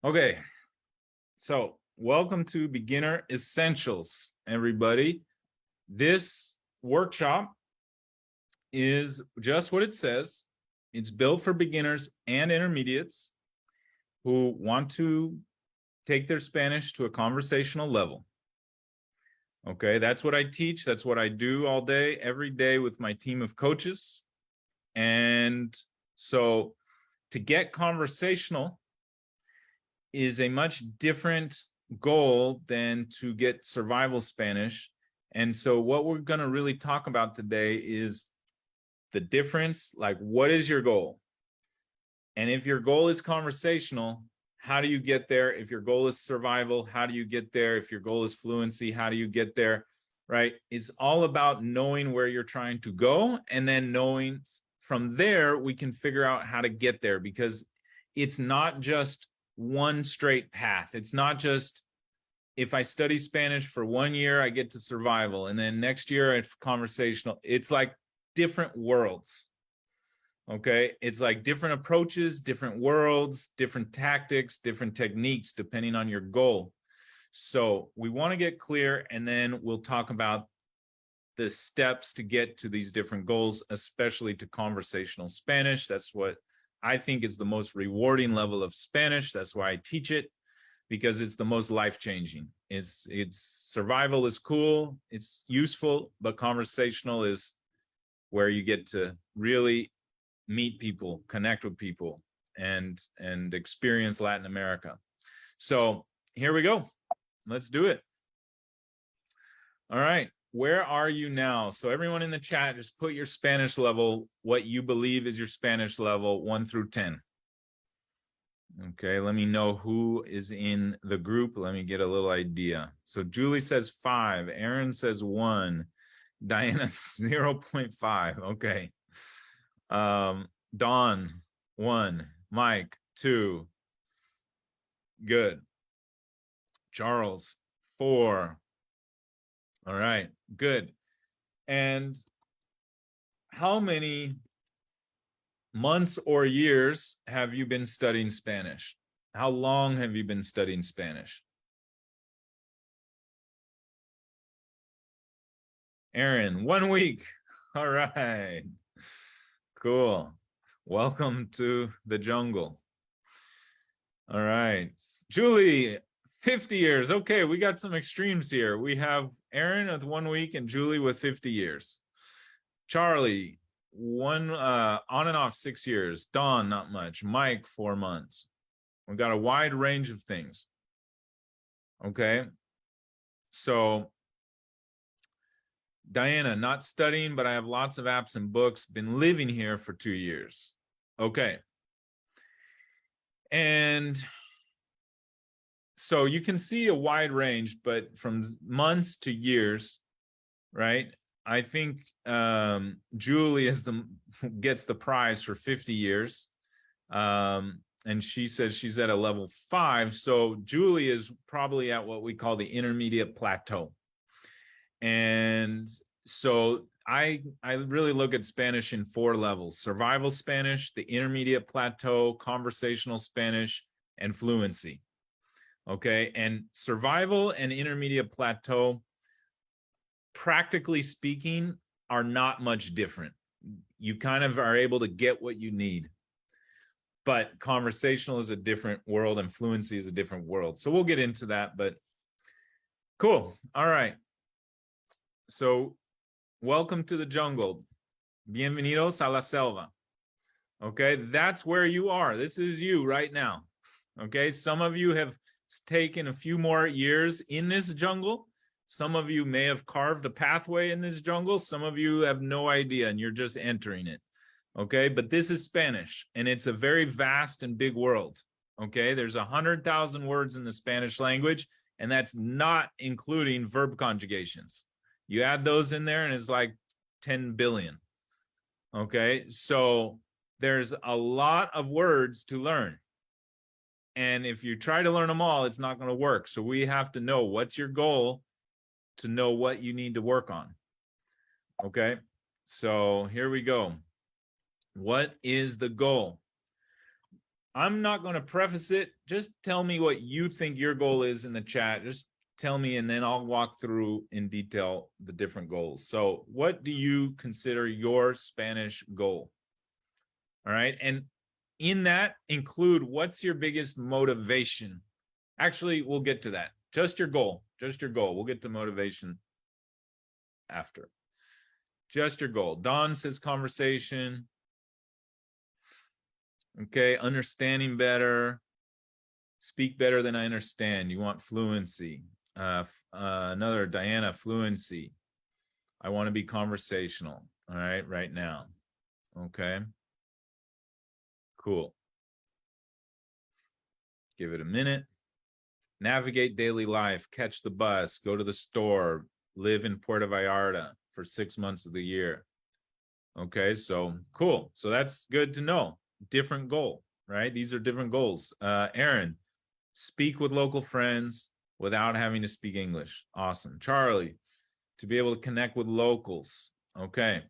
Okay, so welcome to Beginner Essentials, everybody. This workshop is just what it says. It's built for beginners and intermediates who want to take their Spanish to a conversational level. Okay, that's what I teach. That's what I do all day, every day with my team of coaches. And so to get conversational is a much different goal than to get survival Spanish. And so what we're going to really talk about today is the difference, like what is your goal? And if your goal is conversational, how do you get there? If your goal is survival, how do you get there? If your goal is fluency, how do you get there? Right? It's all about knowing where you're trying to go, and then knowing from there, we can figure out how to get there, because it's not just one straight path. It's not just if I study Spanish for 1 year, I get to survival, and then next year it's conversational. It's like different worlds. Okay, it's like different approaches, different worlds, different tactics, different techniques, depending on your goal. So we want to get clear, and then we'll talk about the steps to get to these different goals, especially to conversational Spanish. That's what I think is the most rewarding level of Spanish. That's why I teach it, because it's the most life-changing. It's survival is cool, it's useful, but conversational is where you get to really meet people, connect with people, and experience Latin America. So here we go. Let's do it. All right. Where are you now? So everyone in the chat, just put your Spanish level, what you believe is your Spanish level, 1 through 10. Okay, let me know who is in the group. Let me get a little idea. So Julie says 5. Aaron says 1. Diana 0.5. Okay. Dawn 1. Mike 2. Good. Charles 4. All right, good. And how many months or years have you been studying Spanish? How long have you been studying Spanish? Aaron, 1 week. All right, cool. Welcome to the jungle. All right, Julie, 50 years. Okay, we got some extremes here. We have Aaron with 1 week and Julie with 50 years. Charlie, on and off 6 years. Dawn, not much. Mike, 4 months. We've got a wide range of things. Okay. So Diana, not studying, but I have lots of apps and books. Been living here for 2 years. Okay. And so you can see a wide range, but from months to years, right? I think Julie gets the prize for 50 years. And she says she's at a level 5. So Julie is probably at what we call the intermediate plateau. And so I really look at Spanish in 4 levels: survival Spanish, the intermediate plateau, conversational Spanish, and fluency. Okay, and survival and intermediate plateau, practically speaking, are not much different. You kind of are able to get what you need. But conversational is a different world, and fluency is a different world. So we'll get into that, but cool. All right. So welcome to the jungle. Bienvenidos a la selva. Okay, that's where you are. This is you right now. Okay, some of you have taken a few more years in this jungle. Some of you may have carved a pathway in this jungle. Some of you have no idea and you're just entering it. Okay, but this is Spanish, and it's a very vast and big world. Okay, there's 100,000 words in the Spanish language, and that's not including verb conjugations. You add those in there and it's like 10 billion. Okay, so there's a lot of words to learn. And if you try to learn them all, it's not going to work. So we have to know what's your goal to know what you need to work on. Okay, so here we go. What is the goal? I'm not going to preface it. Just tell me what you think your goal is in the chat. Just tell me, and then I'll walk through in detail the different goals. So what do you consider your Spanish goal? All right. And in that, include what's your biggest motivation. Actually, we'll get to that. Just your goal. Just your goal. We'll get to motivation after. Just your goal. Don says conversation. Okay, understanding better. Speak better than I understand. You want fluency. Another, Diana, fluency. I want to be conversational. All right, right now. Okay. Cool. Give it a minute. Navigate daily life, catch the bus, go to the store, live in Puerto Vallarta for 6 months of the year. Okay, so cool. So that's good to know. Different goal, right? These are different goals. Aaron, speak with local friends without having to speak English. Awesome. Charlie, to be able to connect with locals. Okay,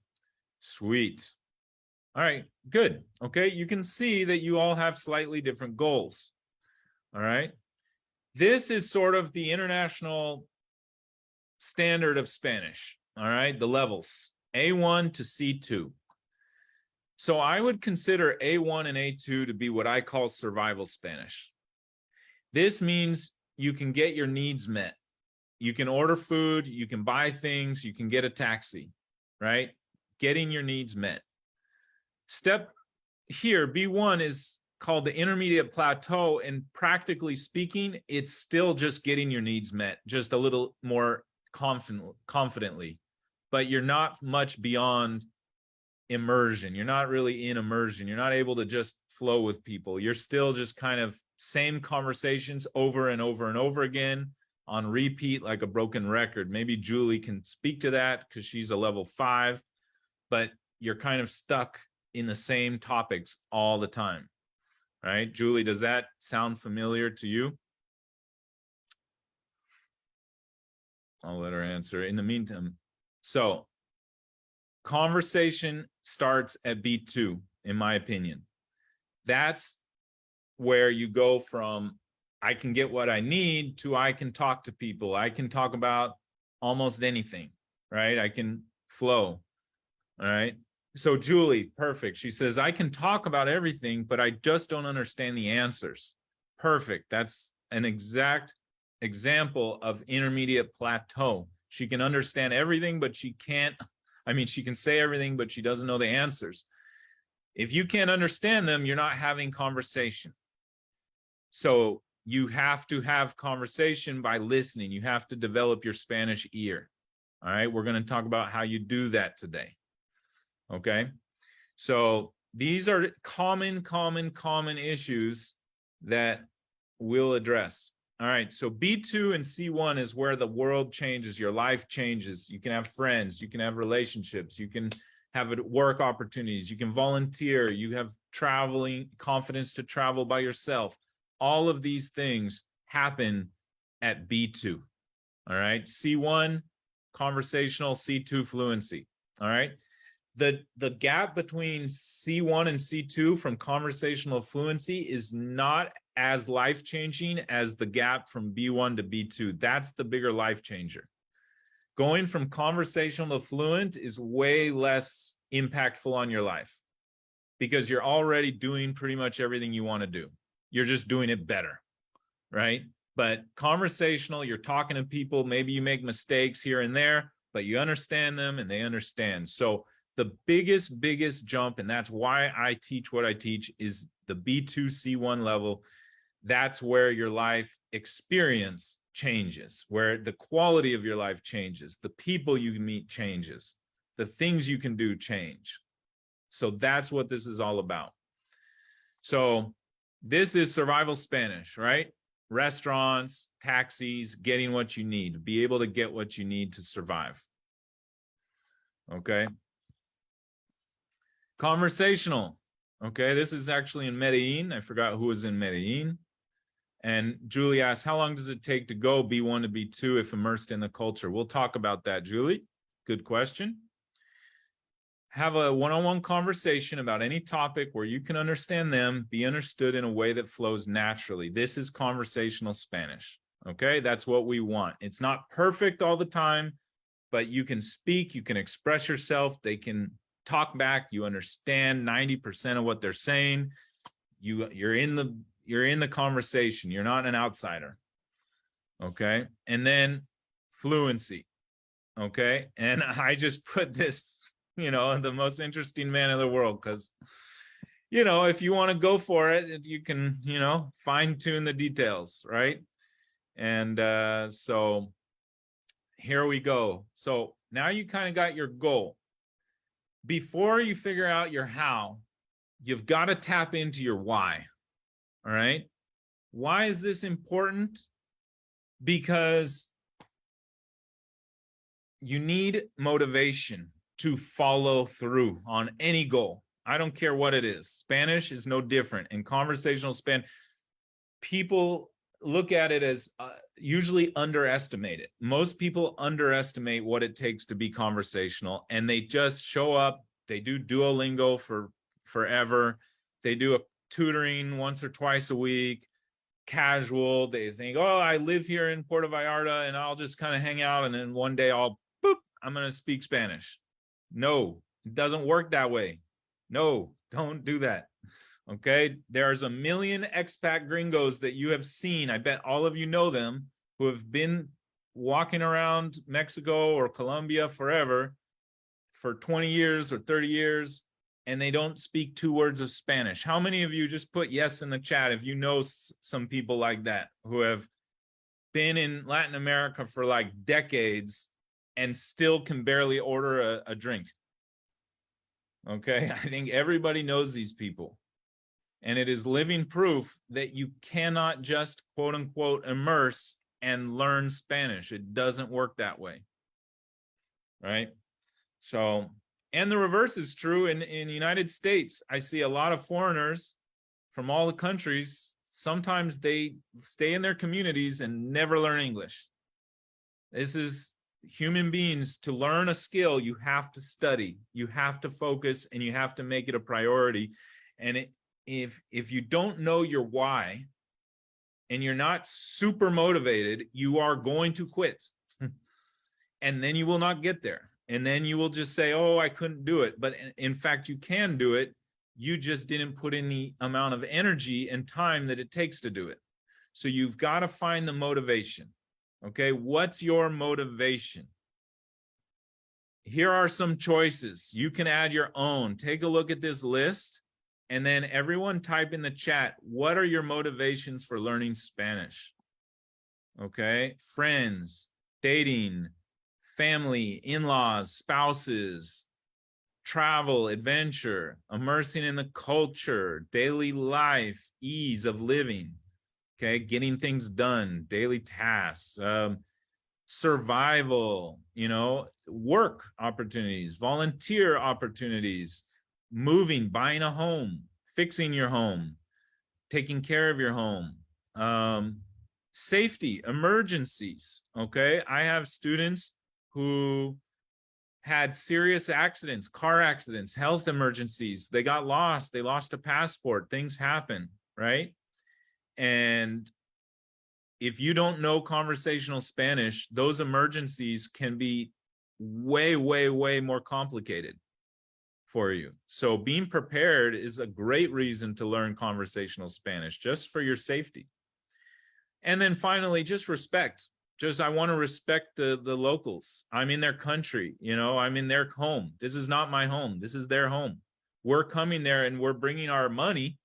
sweet. All right, good. Okay, you can see that you all have slightly different goals. All right. This is sort of the international standard of Spanish. All right, the levels, A1 to C2. So I would consider A1 and A2 to be what I call survival Spanish. This means you can get your needs met. You can order food, you can buy things, you can get a taxi, right? Getting your needs met. Step here, B1 is called the intermediate plateau, and practically speaking, it's still just getting your needs met, just a little more confidently, but you're not much beyond immersion. You're not really in immersion. You're not able to just flow with people. You're still just kind of same conversations over and over and over again on repeat, like a broken record. Maybe Julie can speak to that because she's a level 5, but you're kind of stuck in the same topics all the time. Right? Julie, does that sound familiar to you? I'll let her answer. In the meantime, so conversation starts at B2, in my opinion. That's where you go from I can get what I need to I can talk to people. I can talk about almost anything, right? I can flow, all right? So Julie, perfect. She says, I can talk about everything, but I just don't understand the answers. Perfect. That's an exact example of intermediate plateau. She can understand everything, but she can't, she can say everything, but she doesn't know the answers. If you can't understand them, you're not having conversation. So you have to have conversation by listening. You have to develop your Spanish ear. All right. We're going to talk about how you do that today. Okay. So these are common issues that we'll address. All right. So B2 and C1 is where the world changes. Your life changes. You can have friends. You can have relationships. You can have work opportunities. You can volunteer. You have traveling, confidence to travel by yourself. All of these things happen at B2. All right. C1, conversational, C2, fluency. All right. The gap between C1 and C2 from conversational fluency is not as life-changing as the gap from B1 to B2. That's the bigger life changer. Going from conversational to fluent is way less impactful on your life because you're already doing pretty much everything you want to do. You're just doing it better, right? But conversational, you're talking to people, maybe you make mistakes here and there, but you understand them and they understand. So the biggest jump, and that's why I teach what I teach, is the B2 C1 level. That's where your life experience changes, where the quality of your life changes, the people you meet changes, the things you can do change. So that's what this is all about. So this is survival Spanish, right? Restaurants, taxis, getting what you need, be able to get what you need to survive. Okay. Conversational. Okay, this is actually in Medellin. I forgot who was in Medellin. And Julie asked, how long does it take to go B1 to B2 if immersed in the culture? We'll talk about that, Julie. Good question. have a one-on-one conversation about any topic where you can understand them, be understood in a way that flows naturally. This is conversational Spanish. Okay, that's what we want. It's not perfect all the time, but you can speak, you can express yourself, they can talk back, you understand 90% of what they're saying. You're in the conversation, you're not an outsider. Okay, and then fluency. Okay, and I just put this, the most interesting man in the world, because if you want to go for it, you can, fine tune the details, right? And so here we go. So now you kind of got your goal. Before you figure out your how, you've got to tap into your why. All right. Why is this important? Because you need motivation to follow through on any goal. I don't care what it is. Spanish is no different. In conversational Spanish, people look at it as usually underestimate it. Most people underestimate what it takes to be conversational, and they just show up. They do Duolingo for forever. They do a tutoring once or twice a week, casual. They think, oh, I live here in Puerto Vallarta and I'll just kind of hang out, and then one day I'm going to speak Spanish. No, it doesn't work that way. No, don't do that. Okay, there's a million expat gringos that you have seen. I bet all of you know them, who have been walking around Mexico or Colombia forever for 20 years or 30 years, and they don't speak 2 words of Spanish. How many of you, just put yes in the chat if you know some people like that who have been in Latin America for like decades and still can barely order a drink? Okay, I think everybody knows these people. And it is living proof that you cannot just quote unquote immerse and learn Spanish. It doesn't work that way. Right? So, and the reverse is true in the United States. I see a lot of foreigners from all the countries. Sometimes they stay in their communities and never learn English. This is human beings. To learn a skill, you have to study, you have to focus, and you have to make it a priority. And if you don't know your why and you're not super motivated, you are going to quit. And then you will not get there. And then you will just say, oh, I couldn't do it. But in fact, you can do it. You just didn't put in the amount of energy and time that it takes to do it. So you've got to find the motivation. Okay, what's your motivation? Here are some choices. You can add your own. Take a look at this list. And then everyone type in the chat, what are your motivations for learning Spanish? Okay, friends, dating, family, in-laws, spouses, travel, adventure, immersing in the culture, daily life, ease of living, okay, getting things done, daily tasks, survival, work opportunities, volunteer opportunities, moving, buying a home, fixing your home, taking care of your home, safety, emergencies. Okay, I have students who had serious accidents, car accidents, health emergencies. They got lost, they lost a passport, things happen, right? And if you don't know conversational Spanish, those emergencies can be way, way, way more complicated for you. So being prepared is a great reason to learn conversational Spanish, just for your safety. And then finally, just respect. I want to respect the locals. I'm in their country, I'm in their home. This is not my home. This is their home. We're coming there and we're bringing our money.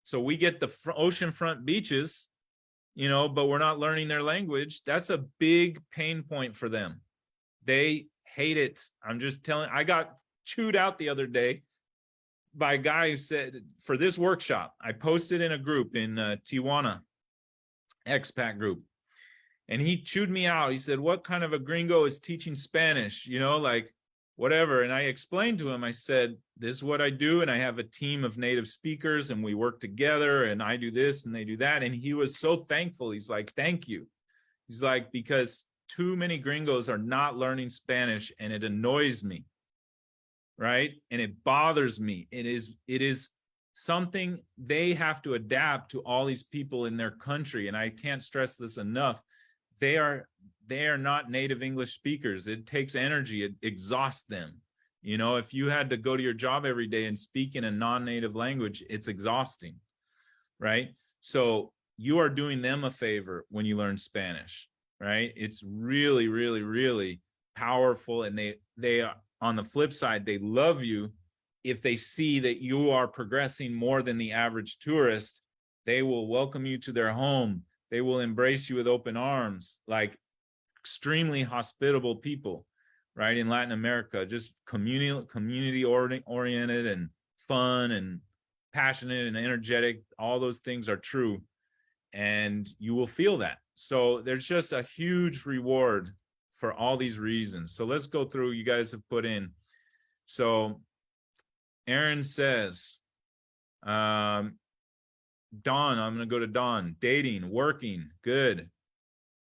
So we get the oceanfront beaches, but we're not learning their language. That's a big pain point for them. They hate it. I'm just telling, I got chewed out the other day by a guy who said, for this workshop, I posted in a group in Tijuana, expat group, and he chewed me out. He said, what kind of a gringo is teaching Spanish? Like whatever. And I explained to him, I said, this is what I do. And I have a team of native speakers and we work together and I do this and they do that. And he was so thankful. He's like, thank you. He's like, because too many gringos are not learning Spanish and it annoys me. right? And it bothers me. It is something they have to adapt to all these people in their country. And I can't stress this enough. They are not native English speakers. It takes energy. It exhausts them. You know, if you had to go to your job every day and speak in a non-native language, it's exhausting, right? So you are doing them a favor when you learn Spanish, right? It's really, really, really powerful. And they are, on the flip side, they love you if they see that you are progressing more than the average tourist. They will welcome you to their home. They will embrace you with open arms, like extremely hospitable people, right? In Latin America, just community oriented and fun and passionate and energetic. All those things are true, and you will feel that. So there's just a huge reward for all these reasons. So let's go through. You guys have put in. So Aaron says, Dawn, I'm going to go to Dawn. Dating, working, good.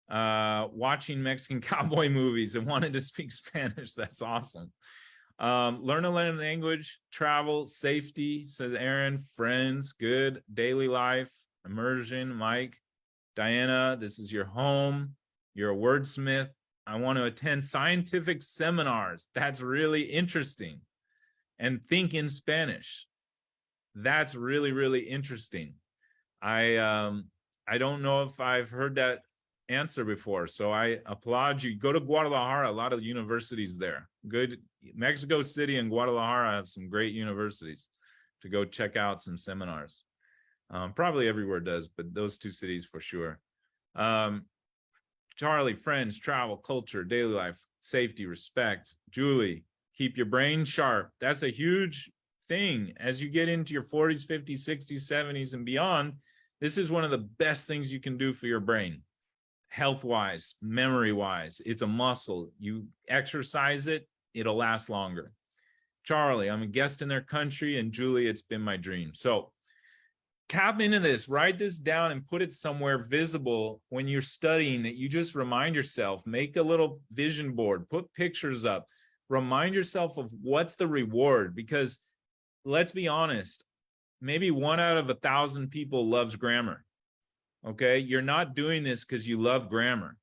Watching Mexican cowboy movies and wanted to speak Spanish. That's awesome. Learn a language, travel, safety, says Aaron. Friends, good. Daily life, immersion, Mike. Diana, this is your home. You're a wordsmith. I want to attend scientific seminars. That's really interesting. And think in Spanish. That's really, really interesting. I don't know if I've heard that answer before, so I applaud you. Go to Guadalajara, a lot of universities there. Good. Mexico City and Guadalajara have some great universities to go check out some seminars. Probably everywhere does, but those two cities for sure. Charlie, friends, travel, culture, daily life, safety, respect. Julie, keep your brain sharp. That's a huge thing. As you get into your 40s, 50s, 60s, 70s, and beyond, this is one of the best things you can do for your brain. Health-wise, memory-wise, it's a muscle. You exercise it, it'll last longer. Charlie, I'm a guest in their country, and Julie, it's been my dream. So tap into this, write this down and put it somewhere visible when you're studying, that you just remind yourself, make a little vision board, put pictures up, remind yourself of what's the reward, because let's be honest, maybe 1 out of 1,000 people loves grammar. Okay, you're not doing this because you love grammar.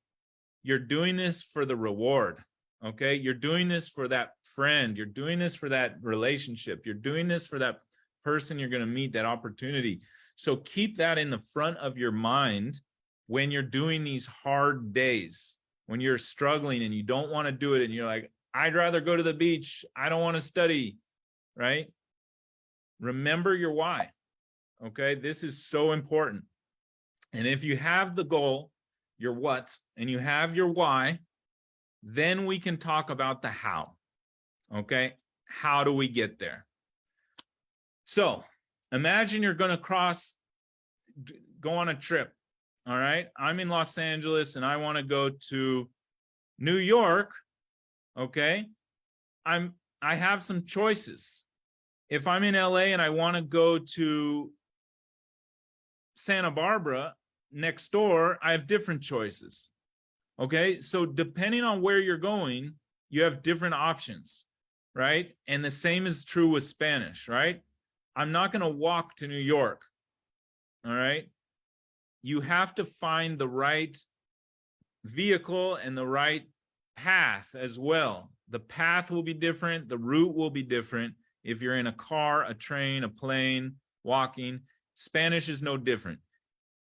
You're doing this for the reward. Okay, you're doing this for that friend. You're doing this for that relationship. You're doing this for that person you're going to meet, that opportunity. So keep that in the front of your mind when you're doing these hard days, when you're struggling and you don't want to do it and you're like, I'd rather go to the beach. I don't want to study, right? Remember your why. Okay, this is so important. And if you have the goal, your what, and you have your why, then we can talk about the how. Okay, how do we get there? So imagine you're going to go on a trip. All right, I'm in Los Angeles and I want to go to New York. Okay, I have some choices. If I'm in LA and I want to go to Santa Barbara next door, I have different choices. Okay, so depending on where you're going, you have different options, right? And the same is true with Spanish, right? I'm not going to walk to New York. All right, you have to find the right vehicle and the right path as well. The path will be different, the route will be different. If you're in a car, a train, a plane, walking, Spanish is no different.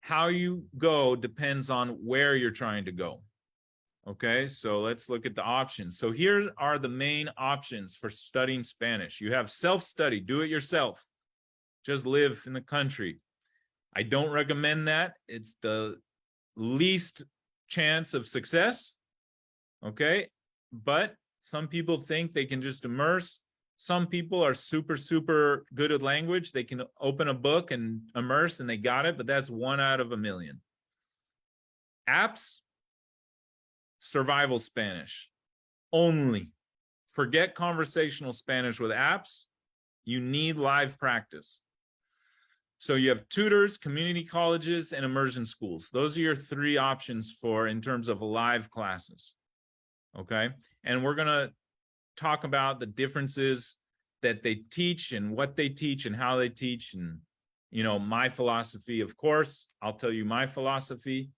How you go depends on where you're trying to go. Okay, so let's look at the options. So here are the main options for studying Spanish. You have self-study, do it yourself. Just live in the country. I don't recommend that. It's the least chance of success. Okay, but some people think they can just immerse. Some people are super, super good at language. They can open a book and immerse and they got it, but that's 1 out of 1,000,000. Apps, survival Spanish only. Forget conversational Spanish with apps. You need live practice. So you have tutors, community colleges, and immersion schools. Those are your 3 options for in terms of live classes. Okay, and we're going to talk about the differences that they teach and what they teach and how they teach, and my philosophy. Of course, I'll tell you my philosophy,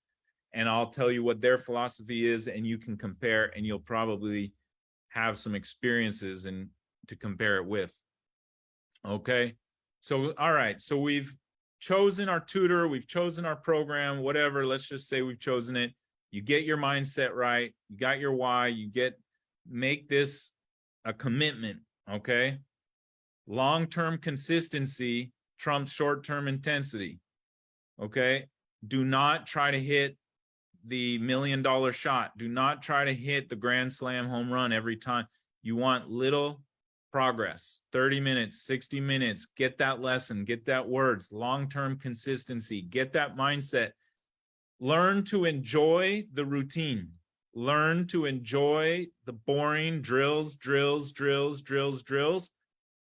and I'll tell you what their philosophy is, and you can compare, and you'll probably have some experiences and to compare it with. Okay, so all right, so we've chosen our tutor, we've chosen our program, whatever. Let's just say we've chosen it. You get your mindset right, you got your why, make this a commitment. Okay, long-term consistency trumps short-term intensity. Okay, do not try to hit the $1 million shot. Do not try to hit the grand slam home run every time. You want little progress, 30 minutes, 60 minutes, get that lesson, get that words, long-term consistency, get that mindset. Learn to enjoy the routine. Learn to enjoy the boring drills.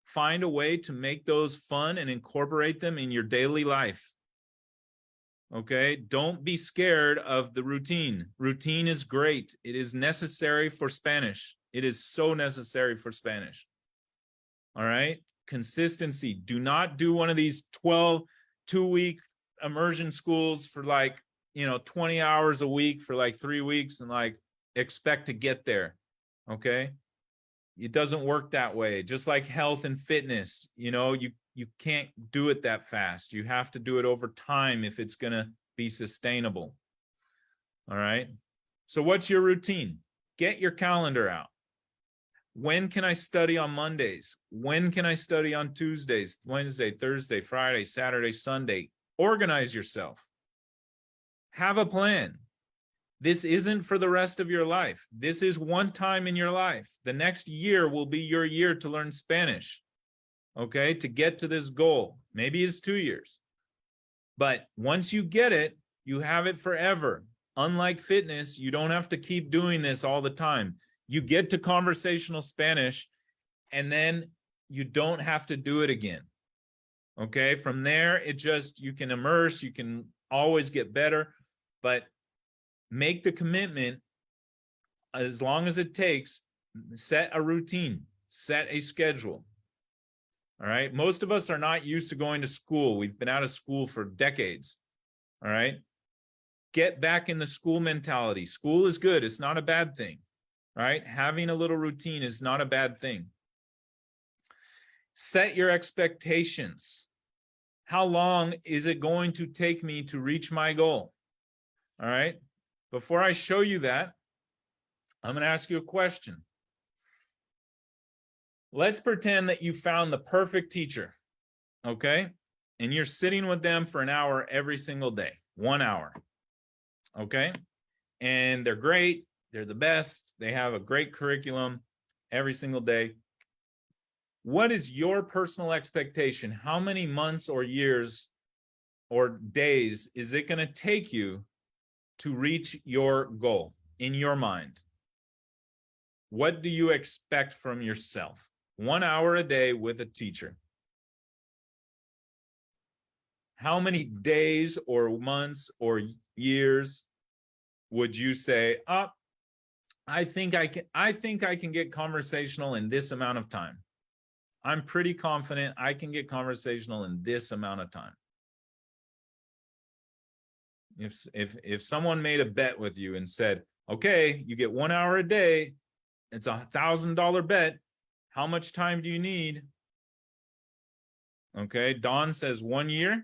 Find a way to make those fun and incorporate them in your daily life. Okay, don't be scared of the routine. Routine is great. It is necessary for Spanish. It is so necessary for Spanish. All right, consistency. Do not do one of these 2-week immersion schools for 20 hours a week for 3 weeks and expect to get there. Okay, it doesn't work that way. Just like health and fitness, you can't do it that fast. You have to do it over time if it's going to be sustainable. All right. So what's your routine? Get your calendar out. When can I study on Mondays? When can I study on Tuesdays, Wednesday, Thursday, Friday, Saturday, Sunday? Organize yourself. Have a plan. This isn't for the rest of your life. This is one time in your life. The next year will be your year to learn Spanish. Okay, to get to this goal. Maybe it's 2 years. But once you get it, you have it forever. Unlike fitness, you don't have to keep doing this all the time. You get to conversational Spanish, and then you don't have to do it again. Okay, from there, you can immerse, you can always get better, but make the commitment as long as it takes. Set a routine, set a schedule. All right. Most of us are not used to going to school. We've been out of school for decades. All right. Get back in the school mentality. School is good. It's not a bad thing. Right. Having a little routine is not a bad thing. Set your expectations. How long is it going to take me to reach my goal? All right. Before I show you that, I'm going to ask you a question. Let's pretend that you found the perfect teacher, okay? And you're sitting with them for an hour every single day, 1 hour, okay? And they're great, they're the best, they have a great curriculum every single day. What is your personal expectation? How many months or years or days is it going to take you to reach your goal in your mind? What do you expect from yourself? 1 hour a day with a teacher. How many days or months or years would you say, I think I can get conversational in this amount of time. I'm pretty confident I can get conversational in this amount of time. If someone made a bet with you and said, okay, you get 1 hour a day, it's $1,000 bet. How much time do you need? Okay, Dawn says 1 year.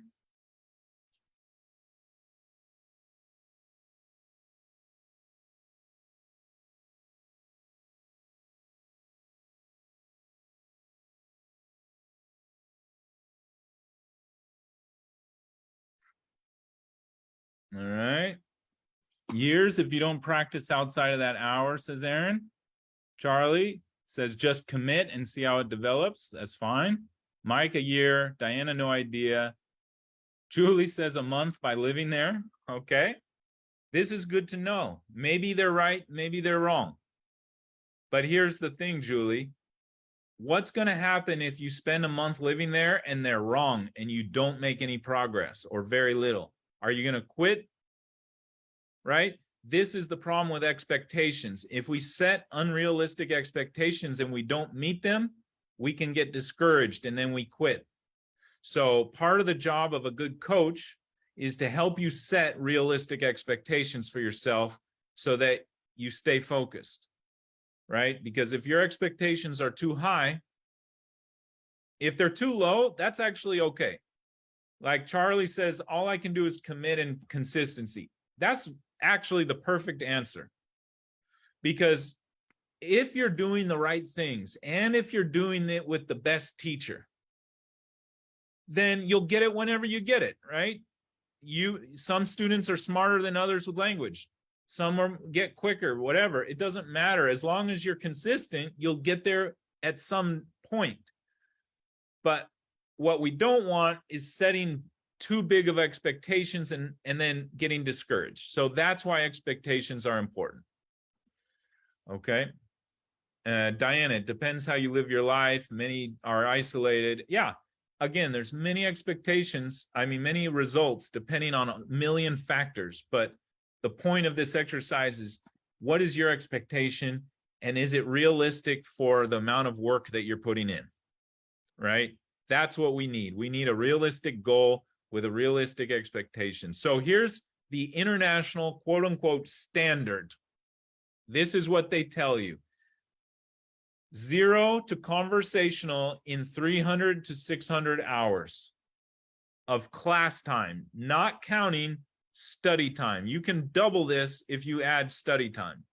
All right. Years if you don't practice outside of that hour, says Aaron. Charlie says just commit and see how it develops. That's fine. Mike, a year. Diana, no idea. Julie says a month by living there. Okay. This is good to know. Maybe they're right, maybe they're wrong. But here's the thing, Julie. What's going to happen if you spend a month living there and they're wrong and you don't make any progress or very little? Are you going to quit? Right? This is the problem with expectations. If we set unrealistic expectations and we don't meet them, we can get discouraged and then we quit. So part of the job of a good coach is to help you set realistic expectations for yourself so that you stay focused, right? Because if your expectations are too high, if they're too low, that's actually okay. Like Charlie says, all I can do is commit and consistency. That's actually the perfect answer. Because if you're doing the right things and if you're doing it with the best teacher, then you'll get it whenever you get it, right? Some students are smarter than others with language. Some get quicker, whatever. It doesn't matter. As long as you're consistent, you'll get there at some point. But what we don't want is setting too big of expectations and then getting discouraged. So that's why expectations are important. Okay. Diana, it depends how you live your life. Many are isolated. Yeah. Again, there's many expectations. I mean, many results depending on a million factors. But the point of this exercise is, what is your expectation? And is it realistic for the amount of work that you're putting in? Right? That's what we need. We need a realistic goal with a realistic expectation. So here's the international quote unquote standard. This is what they tell you. 0 to conversational in 300 to 600 hours of class time, not counting study time. You can double this if you add study time.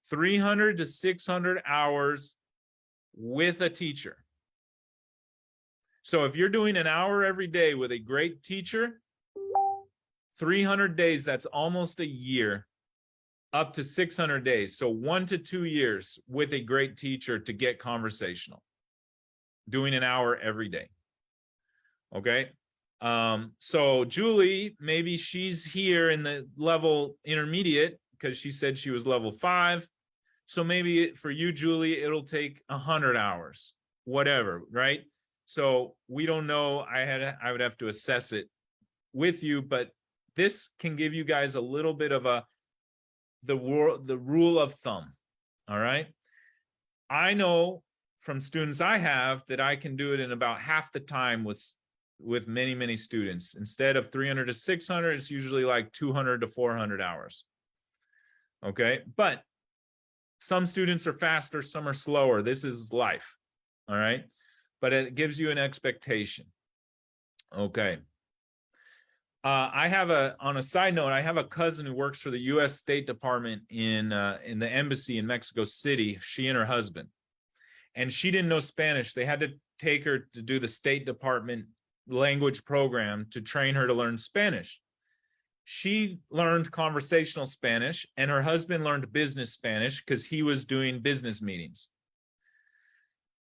300 to 600 hours with a teacher. So if you're doing an hour every day with a great teacher, 300 days, that's almost a year, up to 600 days. So 1 to 2 years with a great teacher to get conversational, doing an hour every day. Okay. So Julie, maybe she's here in the level intermediate because she said she was level 5. So maybe for you, Julie, it'll take 100 hours, whatever, right? So we don't know. I would have to assess it with you, but this can give you guys a little bit of the rule of thumb. All right. I know from students I have that I can do it in about half the time with many students. Instead of 300 to 600, it's usually like 200 to 400 hours. Okay. But some students are faster, some are slower. This is life. All right. But it gives you an expectation. Okay. On a side note, I have a cousin who works for the U.S. State Department in the embassy in Mexico City, she and her husband. And she didn't know Spanish. They had to take her to do the State Department language program to train her to learn Spanish. She learned conversational Spanish, and her husband learned business Spanish because he was doing business meetings.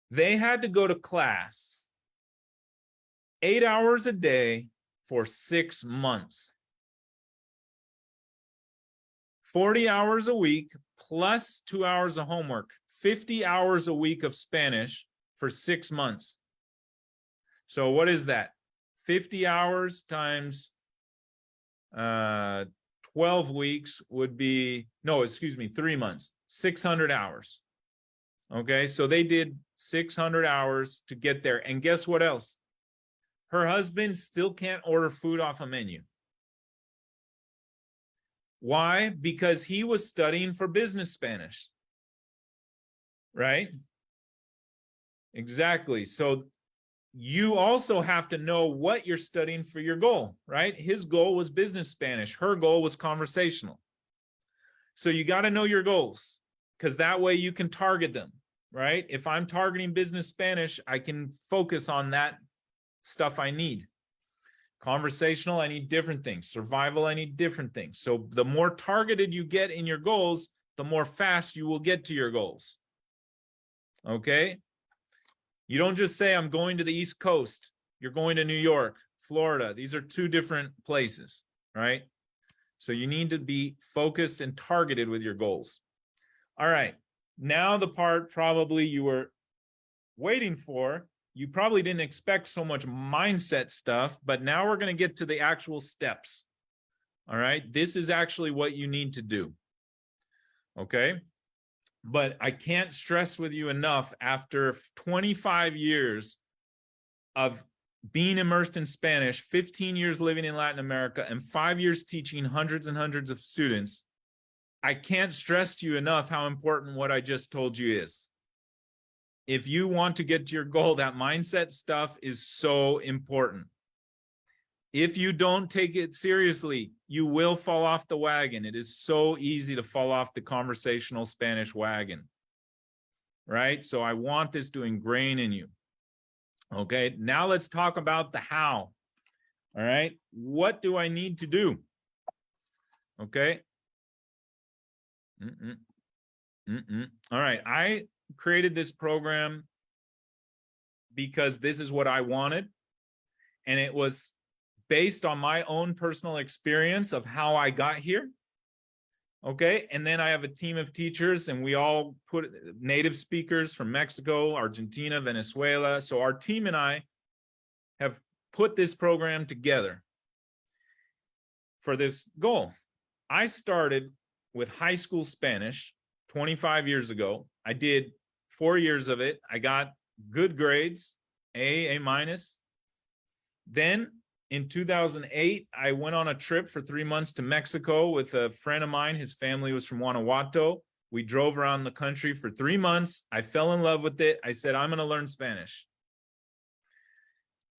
They had to go to class 8 hours a day for 6 months. 40 hours a week plus 2 hours of homework, 50 hours a week of Spanish for 6 months. So what is that? 50 hours times 12 weeks would be, 3 months, 600 hours. Okay, so they did 600 hours to get there. And guess what else? Her husband still can't order food off a menu. Why? Because he was studying for business Spanish. Right? Exactly. So you also have to know what you're studying for your goal, right? His goal was business Spanish. Her goal was conversational. So you got to know your goals, because that way you can target them, right? If I'm targeting business Spanish, I can focus on that stuff I need. Conversational, I need different things. Survival, I need different things. So the more targeted you get in your goals, the more fast you will get to your goals. Okay? You don't just say, I'm going to the East Coast. You're going to New York, Florida. These are two different places, right? So you need to be focused and targeted with your goals. All right. Now the part probably you were waiting for. You probably didn't expect so much mindset stuff, but now we're going to get to the actual steps. All right. This is actually what you need to do. Okay. But I can't stress with you enough, after 25 years of being immersed in Spanish, 15 years living in Latin America, and 5 years teaching hundreds and hundreds of students, I can't stress to you enough how important what I just told you is. If you want to get to your goal, that mindset stuff is so important. If you don't take it seriously, you will fall off the wagon. It is so easy to fall off the conversational Spanish wagon, right? So I want this to ingrain in you. Okay, now let's talk about the how. All right, what do I need to do? Okay. All right, I created this program because this is what I wanted, and it was based on my own personal experience of how I got here. Okay, and then I have a team of teachers, and we all put native speakers from Mexico, Argentina, Venezuela. So our team and I have put this program together for this goal. I started with high school Spanish 25 years ago. I did 4 years of it. I got good grades, A minus. Then in 2008, I went on a trip for 3 months to Mexico with a friend of mine. His family was from Guanajuato. We drove around the country for 3 months. I fell in love with it. I said, I'm going to learn Spanish.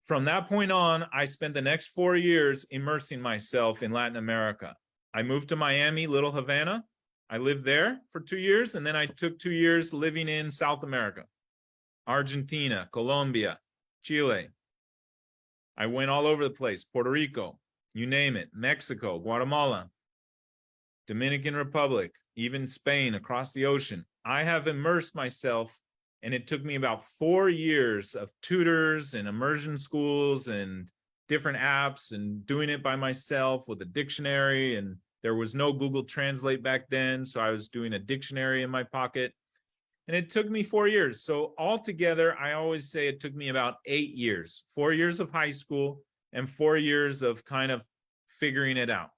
From that point on, I spent the next 4 years immersing myself in Latin America. I moved to Miami, Little Havana. I lived there for 2 years, and then I took 2 years living in South America, Argentina, Colombia, Chile. I went all over the place, Puerto Rico, you name it, Mexico, Guatemala, Dominican Republic, even Spain, across the ocean. I have immersed myself, and it took me about 4 years of tutors and immersion schools and different apps and doing it by myself with a dictionary. And there was no Google Translate back then, so I was doing a dictionary in my pocket. And it took me 4 years. So altogether, I always say it took me about 8 years, 4 years of high school and 4 years of kind of figuring it out.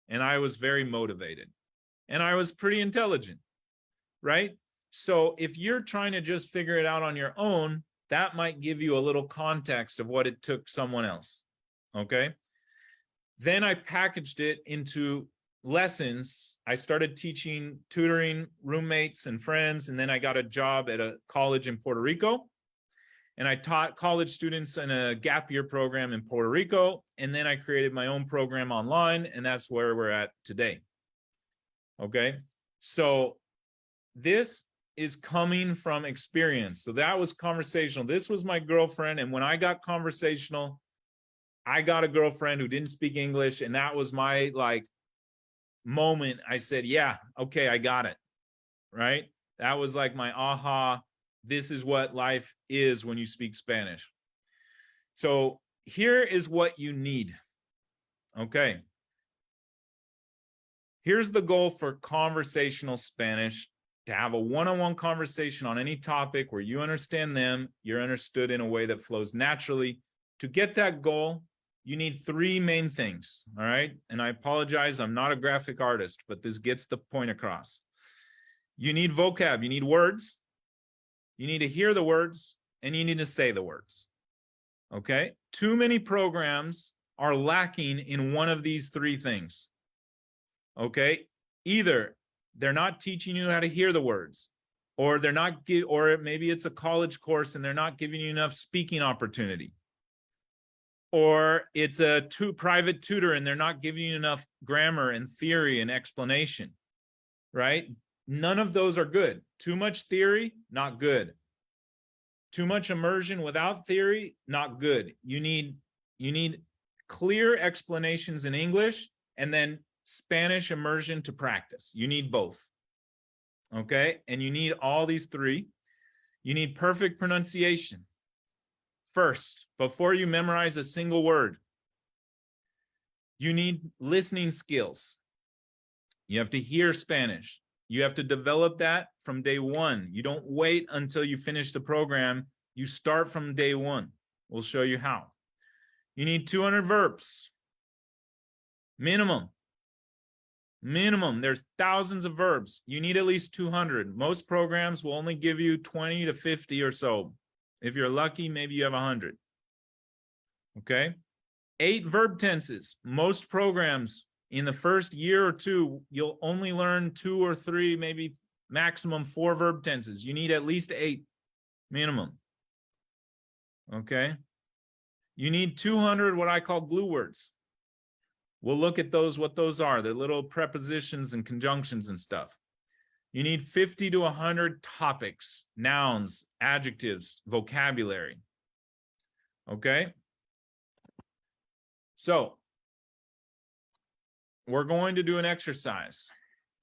And I was very motivated, and I was pretty intelligent, right? So if you're trying to just figure it out on your own, that might give you a little context of what it took someone else, okay? Then I packaged it into lessons. I started teaching, tutoring roommates and friends, and then I got a job at a college in Puerto Rico, and I taught college students in a gap year program in Puerto Rico, and then I created my own program online, and that's where we're at today. Okay, so this is coming from experience. So that was conversational. This was my girlfriend, and when I got conversational, I got a girlfriend who didn't speak English, and that was my moment. I said, yeah, okay, I got it, right? That was like my aha, this is what life is when you speak Spanish. So here is what you need, okay? Here's the goal for conversational Spanish: to have a one-on-one conversation on any topic where you understand them, you're understood in a way that flows naturally. To get that goal, you need 3 main things, all right? And I apologize, I'm not a graphic artist, but this gets the point across. You need vocab, you need words, you need to hear the words, and you need to say the words, okay? Too many programs are lacking in one of these 3 things, okay? Either they're not teaching you how to hear the words, or they're not, or maybe it's a college course and they're not giving you enough speaking opportunity, or it's a private tutor and they're not giving you enough grammar and theory and explanation, right? None of those are good. Too much theory, not good. Too much immersion without theory, not good. You need clear explanations in English and then Spanish immersion to practice. You need both, okay? And you need all these 3. You need perfect pronunciation. First, before you memorize a single word, you need listening skills. You have to hear Spanish. You have to develop that from day 1. You don't wait until you finish the program. You start from day 1. We'll show you how. You need 200 verbs, minimum. Minimum. There's thousands of verbs. You need at least 200. Most programs will only give you 20 to 50 or so. If you're lucky, maybe you have 100. Okay. 8 verb tenses. Most programs in the first year or two, you'll only learn 2 or 3, maybe maximum 4 verb tenses. You need at least 8 minimum. Okay. You need 200 what I call glue words. We'll look at those, what those are. They're little prepositions and conjunctions and stuff. You need 50 to 100 topics, nouns, adjectives, vocabulary. Okay? So, we're going to do an exercise.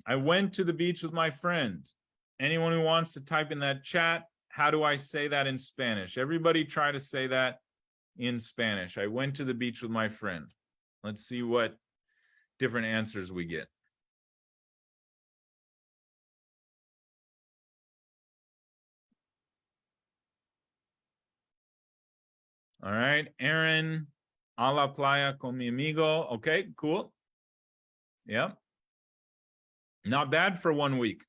I went to the beach with my friend. Anyone who wants to type in that chat, how do I say that in Spanish? Everybody try to say that in Spanish. I went to the beach with my friend. Let's see what different answers we get. All right, Aaron, a la playa con mi amigo. Okay, cool. Yeah. Not bad for 1 week.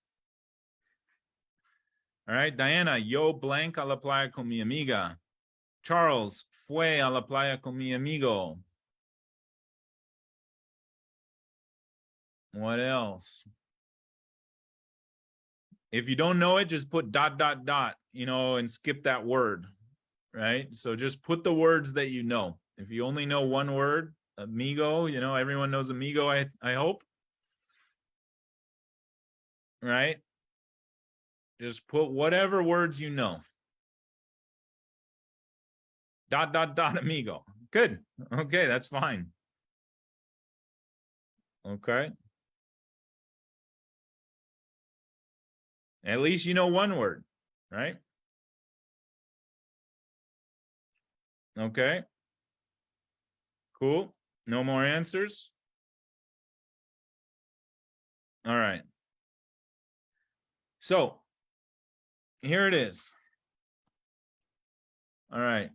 All right, Diana, yo blank a la playa con mi amiga. Charles, fue a la playa con mi amigo. What else? If you don't know it, just put ... and skip that word, right? So just put the words that you know. If you only know one word, amigo, everyone knows amigo, I hope. Right? Just put whatever words you know. ... amigo. Good. Okay, that's fine. Okay. At least you know one word, right? Okay. Cool. No more answers? All right. So, here it is. All right.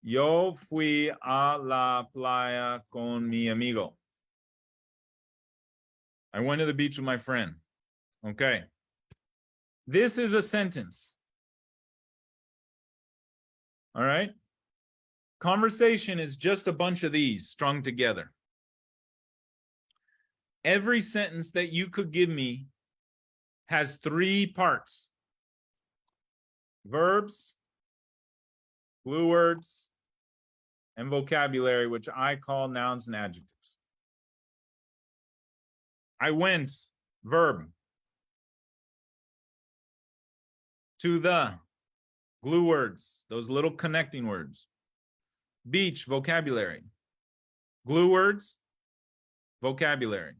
Yo fui a la playa con mi amigo. I went to the beach with my friend. Okay. This is a sentence. All right. Conversation is just a bunch of these strung together. Every sentence that you could give me has 3 parts: verbs, glue words, and vocabulary, which I call nouns and adjectives. I went, verb. To the, glue words, those little connecting words. Beach, vocabulary. Glue words, vocabulary.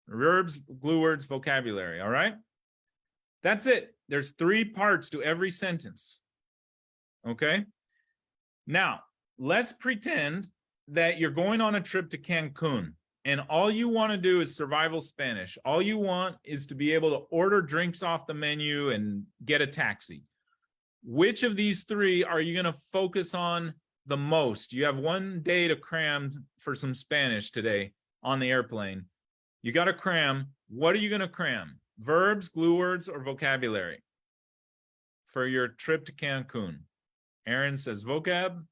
Verbs, glue words, vocabulary, all right? That's it. There's 3 parts to every sentence. Okay? Now, let's pretend that you're going on a trip to Cancun and all you want to do is survival Spanish. All you want is to be able to order drinks off the menu and get a taxi. Which of these 3 are you going to focus on the most? You have 1 day to cram for some Spanish today on the airplane. You got to cram. What are you going to cram? Verbs, glue words, or vocabulary for your trip to Cancun? Aaron says vocab.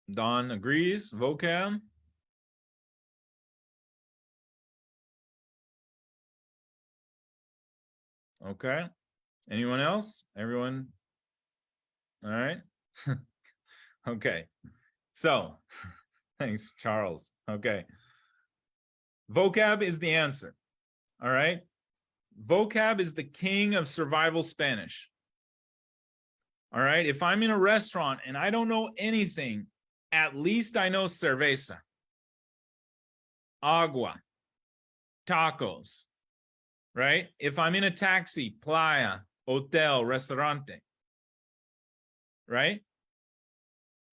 Don agrees, vocab. Okay. Anyone else? Everyone? All right. Okay. So, thanks, Charles. Okay. Vocab is the answer. All right. Vocab is the king of survival Spanish. All right. If I'm in a restaurant and I don't know anything, at least I know cerveza, agua, tacos, right? If I'm in a taxi, playa, hotel, restaurante, right?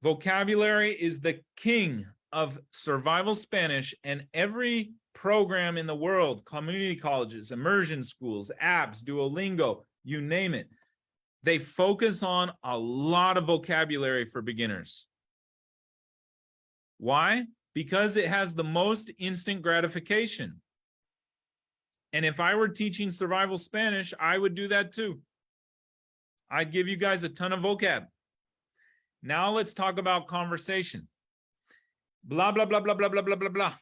Vocabulary is the king of survival Spanish, and every program in the world, community colleges, immersion schools, apps, Duolingo, you name it, they focus on a lot of vocabulary for beginners. Why? Because it has the most instant gratification. And if I were teaching survival Spanish, I would do that too. I'd give you guys a ton of vocab. Now let's talk about conversation. Blah, blah, blah, blah, blah, blah, blah, blah, blah.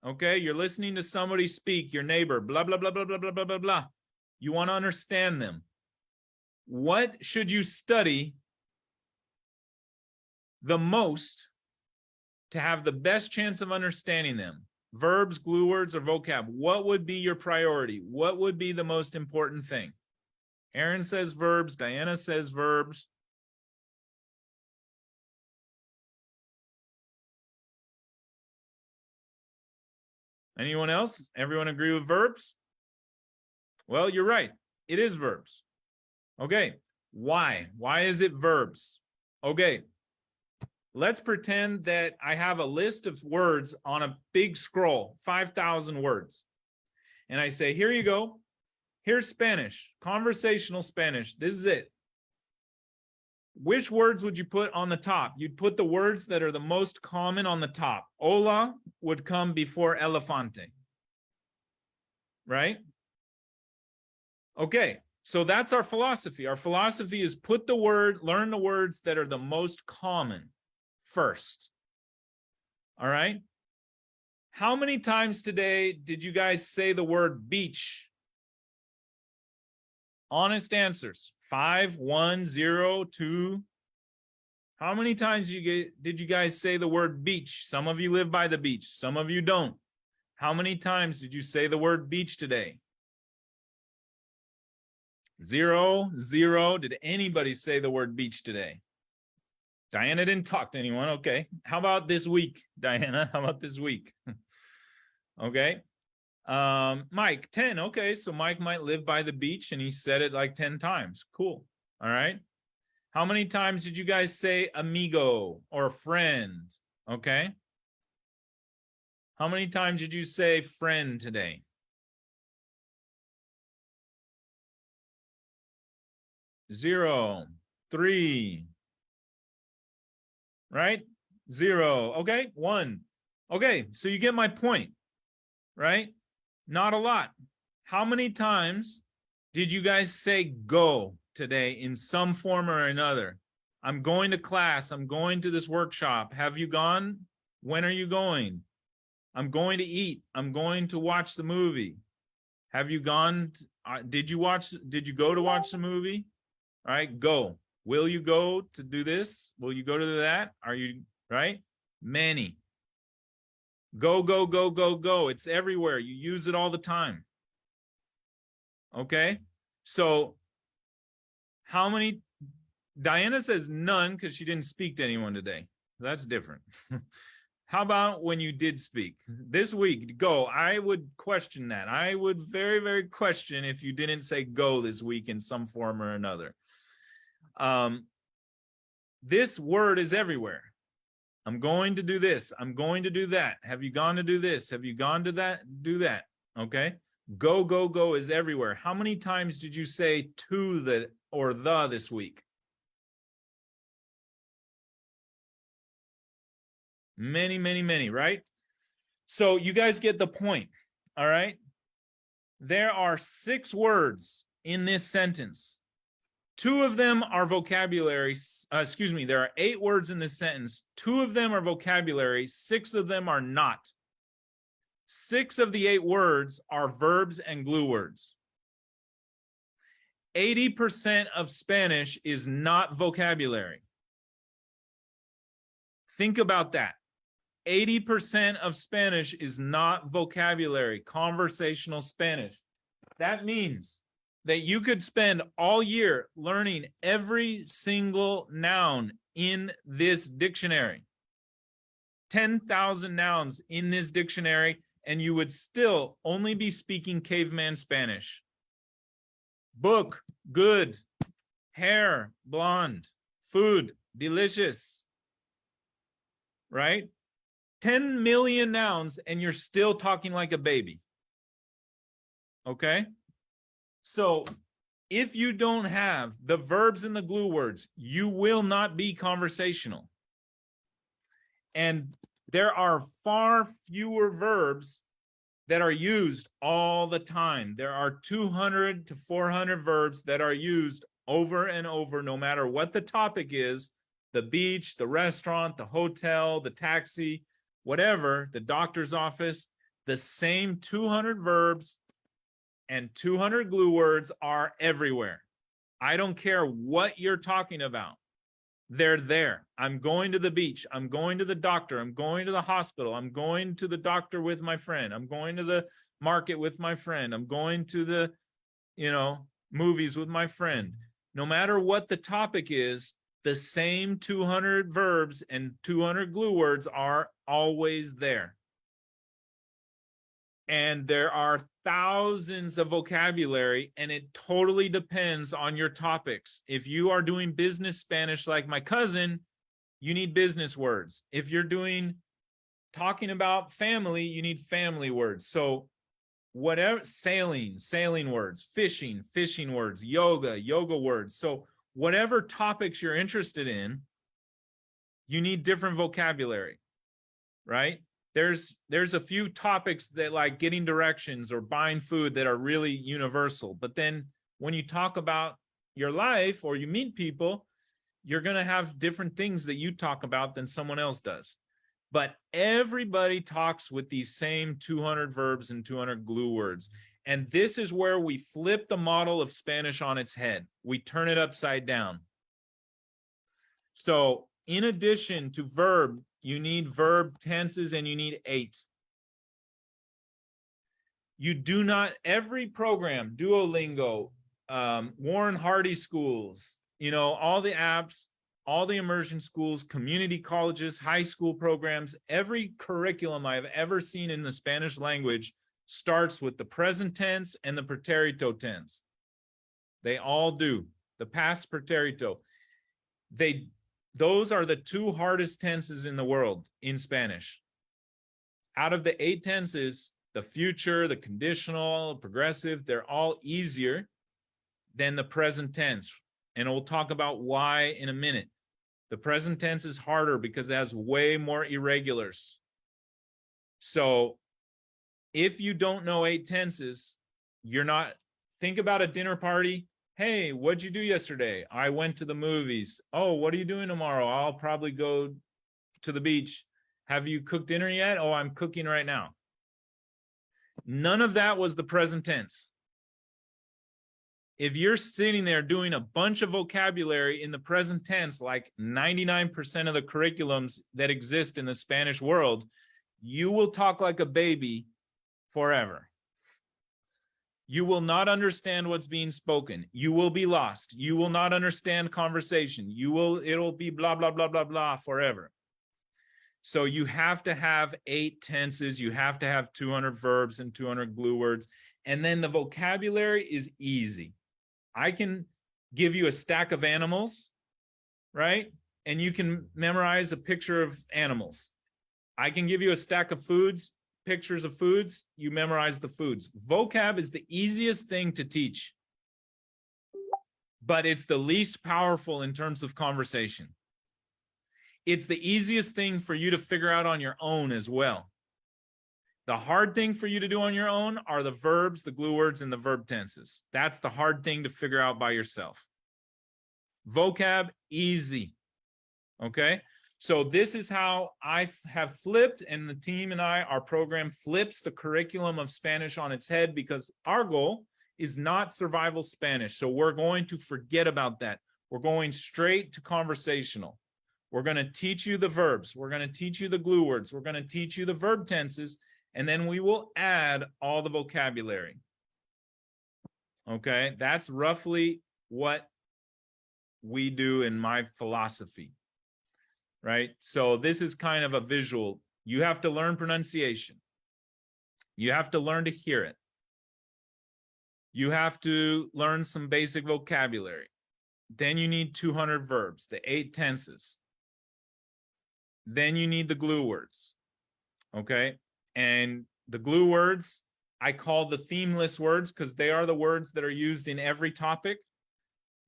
Okay, you're listening to somebody speak, your neighbor, blah, blah, blah, blah, blah, blah, blah, blah, blah. You want to understand them. What should you study the most to have the best chance of understanding them? Verbs, glue words, or vocab? What would be your priority? What would be the most important thing? Aaron says verbs. Diana says verbs. Anyone else? Everyone agree with verbs? Well, you're right. It is verbs. Okay. Why? Why is it verbs? Okay. Let's pretend that I have a list of words on a big scroll, 5,000 words. And I say, here you go. Here's Spanish, conversational Spanish. This is it. Which words would you put on the top? You'd put the words that are the most common on the top. Hola would come before elefante. Right? Okay, so that's our philosophy. Our philosophy is learn the words that are the most common first. All right? How many times today did you guys say the word beach? Honest answers. 5, 1, 0, 2. How many times did you guys say the word beach? Some of you live by the beach. Some of you don't. How many times did you say the word beach today? 0, 0. Did anybody say the word beach today? Diana didn't talk to anyone. Okay. How about this week, Diana? How about this week? Okay. Mike, 10. Okay, so Mike might live by the beach and he said it like 10 times. Cool. All right. How many times did you guys say amigo or friend? Okay. How many times did you say friend today? Zero, 3. Right? 0. Okay. 1. Okay. So you get my point, right? Not a lot. How many times did you guys say go today in some form or another? I'm going to class. I'm going to this workshop. Have you gone? When are you going? I'm going to eat. I'm going to watch the movie. Have you gone? Did you go to watch the movie? All right, go. Will you go to do this? Will you go to that? Are you, right? Many. Go, go, go, go, go. It's everywhere. You use it all the time. Okay? So how many? Diana says none because she didn't speak to anyone today. That's different. How about when you did speak? This week, go. I would question that. I would very, very question if you didn't say go this week in some form or another. This word is everywhere. I'm going to do this. I'm going to do that. Have you gone to do this? Have you gone to that? Do that. Okay. Go, go, go is everywhere. How many times did you say to the or the this week? Many, many, many, right? So you guys get the point. All right. There are 6 words in this sentence. 2 of them are vocabulary. There are 8 words in this sentence. 2 of them are vocabulary. 6 of them are not. 6 of the 8 words are verbs and glue words. 80% of Spanish is not vocabulary. Think about that. 80% of Spanish is not vocabulary, conversational Spanish. That means that you could spend all year learning every single noun in this dictionary. 10,000 nouns in this dictionary, and you would still only be speaking caveman Spanish. Book, good. Hair, blonde. Food, delicious. Right? 10 million nouns, and you're still talking like a baby. Okay? So if you don't have the verbs and the glue words, you will not be conversational. And there are far fewer verbs that are used all the time. There are 200 to 400 verbs that are used over and over, no matter what the topic is, the beach, the restaurant, the hotel, the taxi, whatever, the doctor's office, the same 200 verbs and 200 glue words are everywhere. I don't care what you're talking about. They're there. I'm going to the beach. I'm going to the doctor. I'm going to the hospital. I'm going to the doctor with my friend. I'm going to the market with my friend. I'm going to the, movies with my friend. No matter what the topic is, the same 200 verbs and 200 glue words are always there. And there are thousands of vocabulary, and it totally depends on your topics. If you are doing business Spanish like my cousin, you need business words. If you're talking about family, you need family words. So whatever, sailing words, fishing words, yoga words. So whatever topics you're interested in, you need different vocabulary, right? There's a few topics that, like getting directions or buying food, that are really universal. But then when you talk about your life or you meet people, you're going to have different things that you talk about than someone else does. But everybody talks with these same 200 verbs and 200 glue words. And this is where we flip the model of Spanish on its head. We turn it upside down. So in addition to verb, you need verb tenses, and you need 8. You do not, every program, Duolingo, Warren Hardy schools, all the apps, all the immersion schools, community colleges, high school programs, every curriculum I've ever seen in the Spanish language starts with the present tense and the pretérito tense. They all do. The past pretérito. Those are the 2 hardest tenses in the world in Spanish. Out of the 8 tenses, the future, the conditional, progressive, they're all easier than the present tense. And we'll talk about why in a minute. The present tense is harder because it has way more irregulars. So if you don't know 8 tenses, you're not, think about a dinner party. Hey, what'd you do yesterday? I went to the movies. Oh, what are you doing tomorrow? I'll probably go to the beach. Have you cooked dinner yet? Oh, I'm cooking right now. None of that was the present tense. If you're sitting there doing a bunch of vocabulary in the present tense, like 99% of the curriculums that exist in the Spanish world, you will talk like a baby forever. You will not understand what's being spoken. You will be lost. You will not understand conversation. It'll be blah, blah, blah, blah, blah forever. So you have to have 8 tenses. You have to have 200 verbs and 200 glue words. And then the vocabulary is easy. I can give you a stack of animals, right? And you can memorize a picture of animals. I can give you a stack of foods, pictures of foods, you memorize the foods. Vocab is the easiest thing to teach, but it's the least powerful in terms of conversation. It's the easiest thing for you to figure out on your own as well. The hard thing for you to do on your own are the verbs, the glue words, and the verb tenses. That's the hard thing to figure out by yourself. Vocab, easy. Okay? So this is how I have flipped, and the team and our program flips the curriculum of Spanish on its head, because our goal is not survival Spanish. So we're going to forget about that. We're going straight to conversational. We're going to teach you the verbs. We're going to teach you the glue words. We're going to teach you the verb tenses, and then we will add all the vocabulary. Okay, that's roughly what we do in my philosophy. Right? So this is kind of a visual. You have to learn pronunciation. You have to learn to hear it. You have to learn some basic vocabulary. Then you need 200 verbs, the 8 tenses. Then you need the glue words. Okay. And the glue words, I call the themeless words because they are the words that are used in every topic.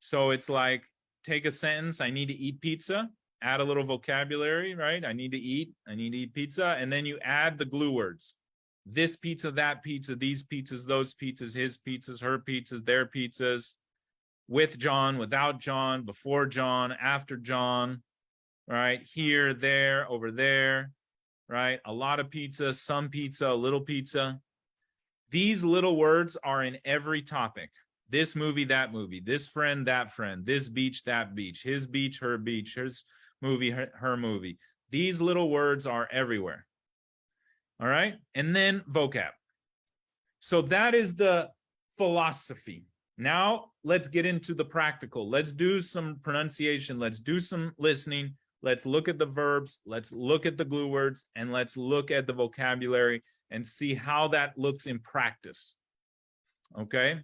So it's like, take a sentence, I need to eat pizza, add a little vocabulary, right? I need to eat pizza. And then you add the glue words. This pizza, that pizza, these pizzas, those pizzas, his pizzas, her pizzas, their pizzas, with John, without John, before John, after John, right? Here, there, over there, right? A lot of pizza, some pizza, a little pizza. These little words are in every topic. This movie, that movie, this friend, that friend, this beach, that beach, his beach, his movie, her movie. These little words are everywhere. All right. And then vocab. So that is the philosophy. Now let's get into the practical. Let's do some pronunciation. Let's do some listening. Let's look at the verbs. Let's look at the glue words, and let's look at the vocabulary and see how that looks in practice. Okay.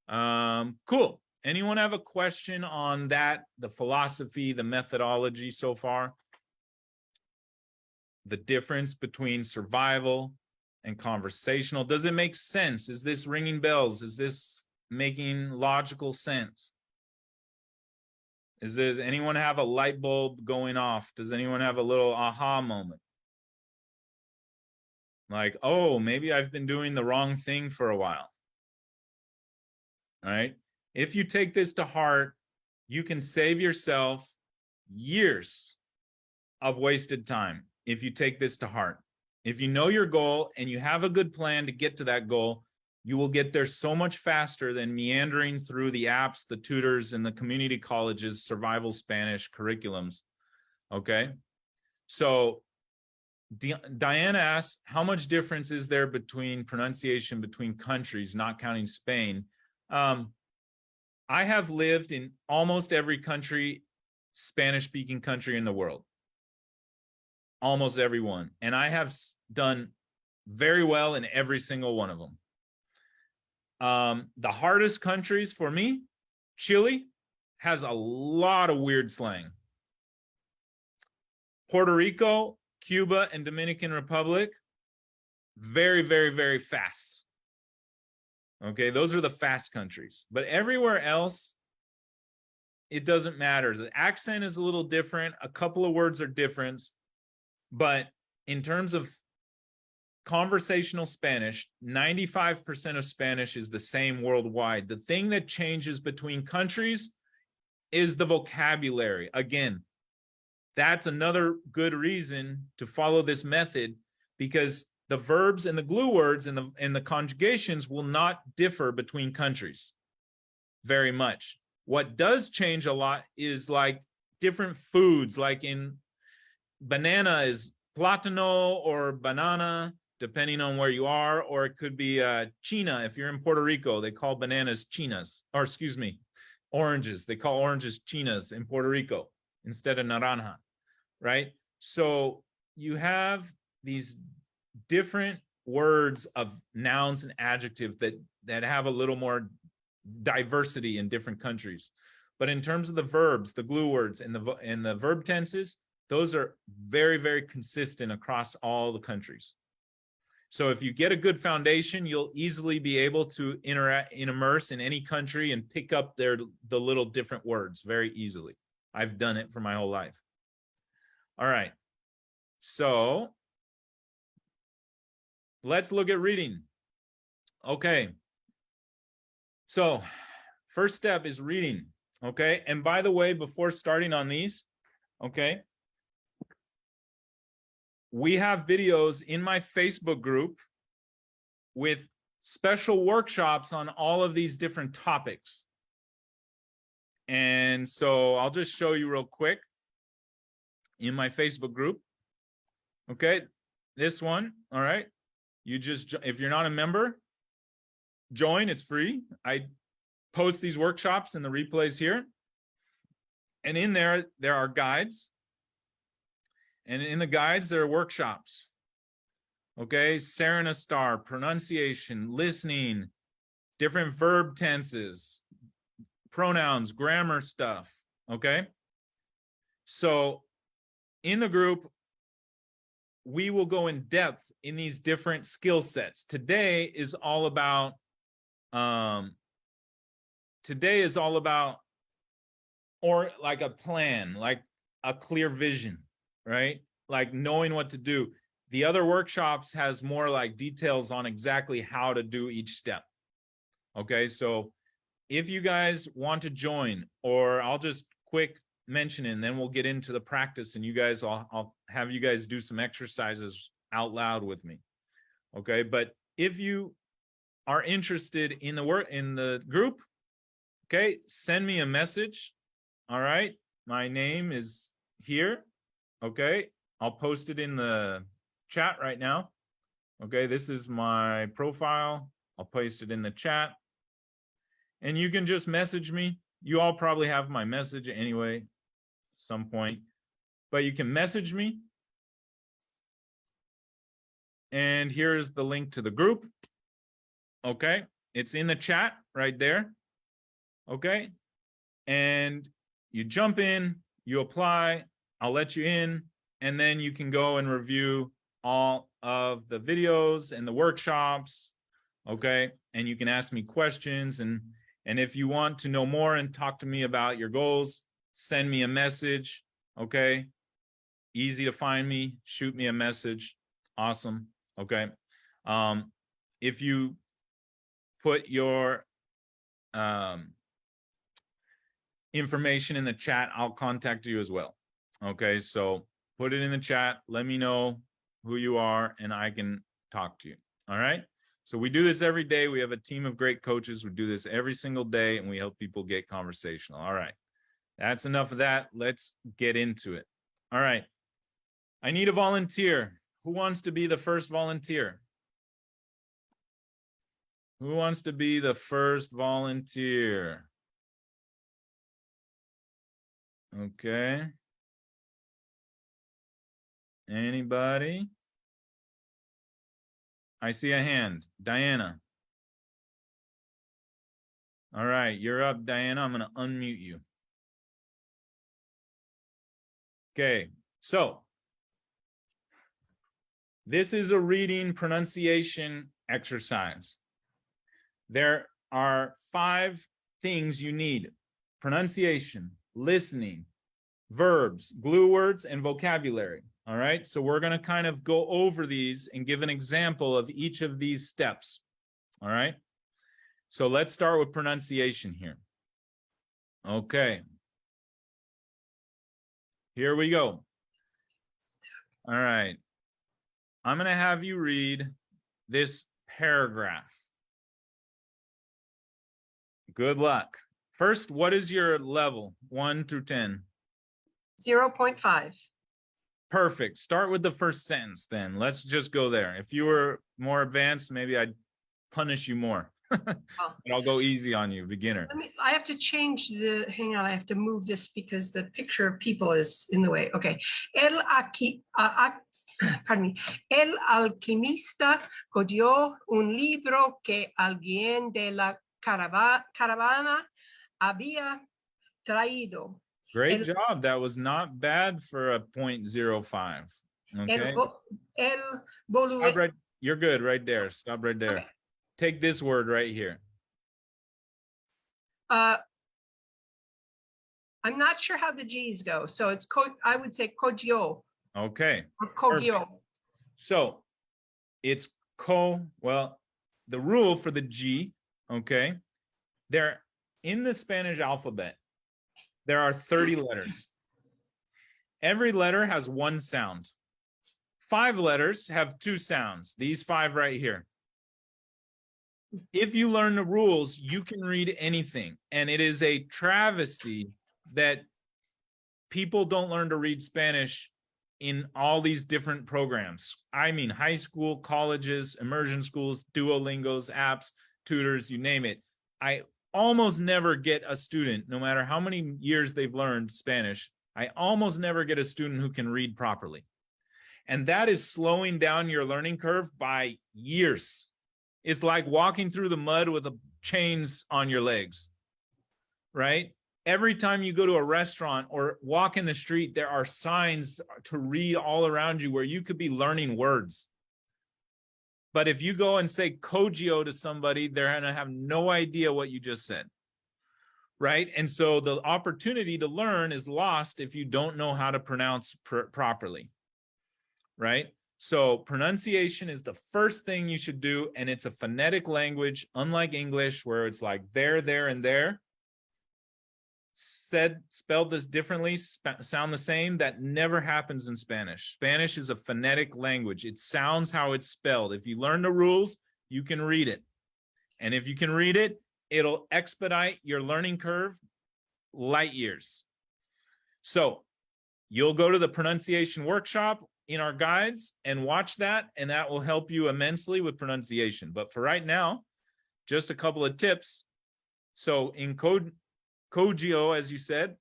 Cool. Anyone have a question on that? The philosophy, the methodology so far? The difference between survival and conversational. Does it make sense? Is this ringing bells? Is this making logical sense? Does anyone have a light bulb going off? Does anyone have a little aha moment? Like, oh, maybe I've been doing the wrong thing for a while. All right. If you take this to heart, you can save yourself years of wasted time if you take this to heart. If you know your goal and you have a good plan to get to that goal, you will get there so much faster than meandering through the apps, the tutors, and the community colleges' survival Spanish curriculums. Okay. So Diana asks, how much difference is there between pronunciation between countries, not counting Spain? I have lived in almost every country, Spanish-speaking country in the world. Almost every one. And I have done very well in every single one of them. The hardest countries for me, Chile has a lot of weird slang. Puerto Rico, Cuba, and Dominican Republic, very, very, very fast. Okay, those are the fast countries. But everywhere else, it doesn't matter. The accent is a little different. A couple of words are different. But in terms of conversational Spanish, 95% of Spanish is the same worldwide. The thing that changes between countries is the vocabulary. Again, that's another good reason to follow this method, because the verbs and the glue words and the conjugations will not differ between countries very much. What does change a lot is like different foods, like in banana is plátano or banana, depending on where you are, or it could be china. If you're in Puerto Rico, they call bananas chinas, or excuse me, oranges. They call oranges chinas in Puerto Rico instead of naranja, right? So you have these different words of nouns and adjectives that have a little more diversity in different countries. But in terms of the verbs, the glue words, and the verb tenses, those are very, very consistent across all the countries. So if you get a good foundation, you'll easily be able to immerse in any country and pick up the little different words very easily. I've done it for my whole life. All right. So let's look at reading. Okay. So first step is reading. Okay. And by the way, before starting on these, okay, we have videos in my Facebook group with special workshops on all of these different topics. And so I'll just show you real quick in my Facebook group. Okay, this one, all right. You just, if you're not a member, join, it's free. I post these workshops and the replays here. And in there are guides. And in the guides, there are workshops. Okay, Serena Star, pronunciation, listening, different verb tenses, pronouns, grammar stuff. Okay. So in the group, we will go in depth in these different skill sets. Today is all about or like a plan, like a clear vision, right? Like knowing what to do. The other workshops has more like details on exactly how to do each step. Okay, so if you guys want to join, or I'll just quick mention it, and then we'll get into the practice, and you guys, I'll have you guys do some exercises out loud with me. Okay, but if you are interested in the group, okay, send me a message. All right, my name is here. Okay, I'll post it in the chat right now. Okay, this is my profile. I'll paste it in the chat. And you can just message me. You all probably have my message anyway, at some point. But you can message me. And here's the link to the group. Okay, it's in the chat right there. Okay, and you jump in, you apply, I'll let you in, and then you can go and review all of the videos and the workshops. Okay, and you can ask me questions, and if you want to know more and talk to me about your goals, send me a message. Okay, easy to find me, shoot me a message. Awesome. Okay, if you put your information in the chat, I'll contact you as well. Okay, so put it in the chat, let me know who you are, and I can talk to you. All right, so we do this every day. We have a team of great coaches. We do this every single day, and we help people get conversational. All right, that's enough of that. Let's get into it. All right, I need a volunteer. Who wants to be the first volunteer? Who wants to be the first volunteer? Okay. Anybody? I see a hand. Diana. All right, you're up, Diana. I'm going to unmute you. Okay, so this is a reading pronunciation exercise. There are 5 things you need: pronunciation, listening, verbs, glue words, and vocabulary. All right, so we're going to kind of go over these and give an example of each of these steps. All right, so let's start with pronunciation here. Okay, here we go. All right, I'm going to have you read this paragraph. Good luck. First, what is your level, 1 through 10? 0.5. Perfect. Start with the first sentence then. Let's just go there. If you were more advanced, maybe I'd punish you more. But I'll go easy on you, beginner. I have to change the, hang on, I have to move this because the picture of people is in the way. Okay. Pardon me. El alquimista cogió un libro que alguien de la caravana había traído. Great job. That was not bad for a 0.05. Okay. Stop right. You're good right there. Stop right there. Okay. Take this word right here. I'm not sure how the G's go. So it's I would say cogió. Okay. Or cogió. So it's well, the rule for the G, okay, they're in the Spanish alphabet. There are 30 letters. Every letter has 1 sound. 5 letters have 2 sounds. These 5 right here. If you learn the rules, you can read anything. And it is a travesty that people don't learn to read Spanish in all these different programs. I mean, high school, colleges, immersion schools, Duolingos, apps, tutors, you name it. I almost never get a student, no matter how many years they've learned Spanish, I almost never get a student who can read properly. And that is slowing down your learning curve by years. It's like walking through the mud with chains on your legs, right? Every time you go to a restaurant or walk in the street, there are signs to read all around you where you could be learning words. But if you go and say Kogio to somebody, they're going to have no idea what you just said. Right? And so the opportunity to learn is lost if you don't know how to pronounce properly. Right? So pronunciation is the first thing you should do, and it's a phonetic language, unlike English, where it's like there, and there. Spelled this differently, sound the same. That never happens in Spanish. Spanish is a phonetic language. It sounds how it's spelled. If you learn the rules, you can read it. And if you can read it, it'll expedite your learning curve light years. So you'll go to the pronunciation workshop in our guides and watch that, and that will help you immensely with pronunciation. But for right now, just a couple of tips. So in Kogio, as you said,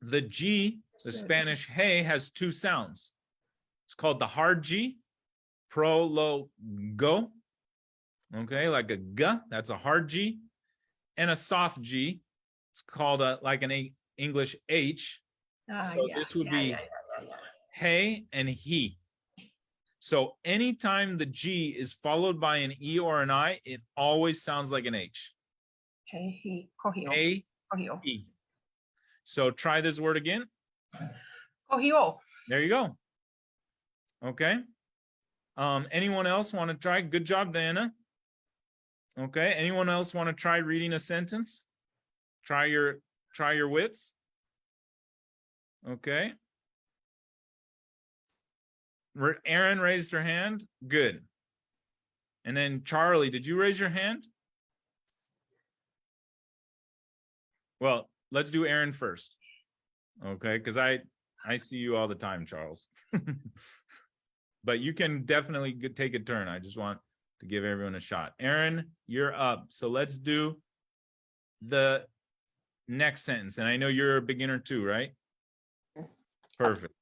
the G, the Spanish hey, has two sounds. It's called the hard G, prologo. Okay, like a G, that's a hard G. And a soft G, it's called like an English H. So this would be hey and he. So anytime the G is followed by an E or an I, it always sounds like an H. Hey, he, kohio. Hey, Kohio. he. So try this word again. Kohio. There you go. Okay. Anyone else want to try? Good job, Diana. Okay. Anyone else want to try reading a sentence? Try your wits. Okay. Erin raised her hand. Good. And then Charlie, did you raise your hand? Well, let's do Erin first. Okay, because I see you all the time, Charles. But you can definitely take a turn. I just want to give everyone a shot. Erin, you're up. So let's do the next sentence. And I know you're a beginner too, right? Perfect.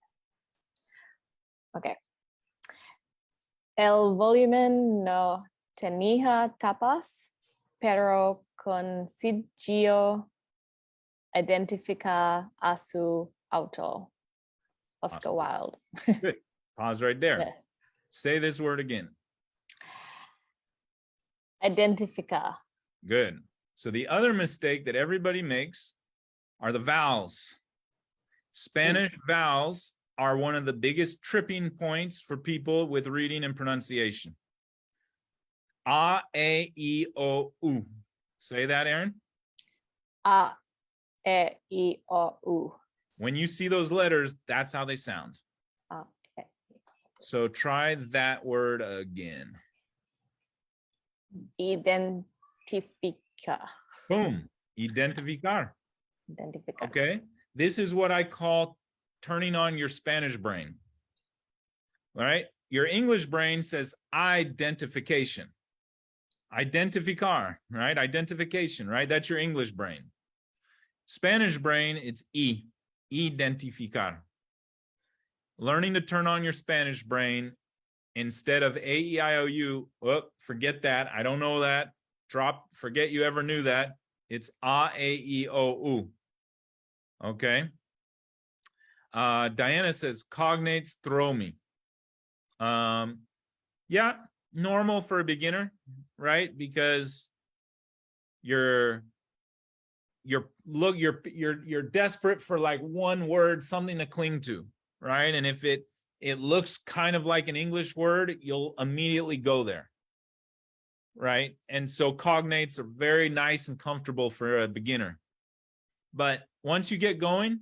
Okay. El volumen no tenía tapas, pero consiguió identificar a su auto. Oscar Wilde. Good. Pause right there. Yeah. Say this word again. Identificar. Good. So the other mistake that everybody makes are the vowels. Spanish vowels are one of the biggest tripping points for people with reading and pronunciation. A, E, O, U. Say that, Erin. A, E, O, U. When you see those letters, that's how they sound. So try that word again. Identificar. Boom. Identificar. Identificar. Okay. This is what I call turning on your Spanish brain. All right. Your English brain says identification. Identificar, right? Identification, right? That's your English brain. Spanish brain, it's E. Identificar. Learning to turn on your Spanish brain instead of A-E-I-O-U. Oh, forget that. I don't know that. Forget you ever knew that. It's A-E-O-U. Okay. Diana says, cognates throw me. Yeah, normal for a beginner, right? Because you're desperate for like one word, something to cling to, right? And if it looks kind of like an English word, you'll immediately go there, right? And so cognates are very nice and comfortable for a beginner. But once you get going,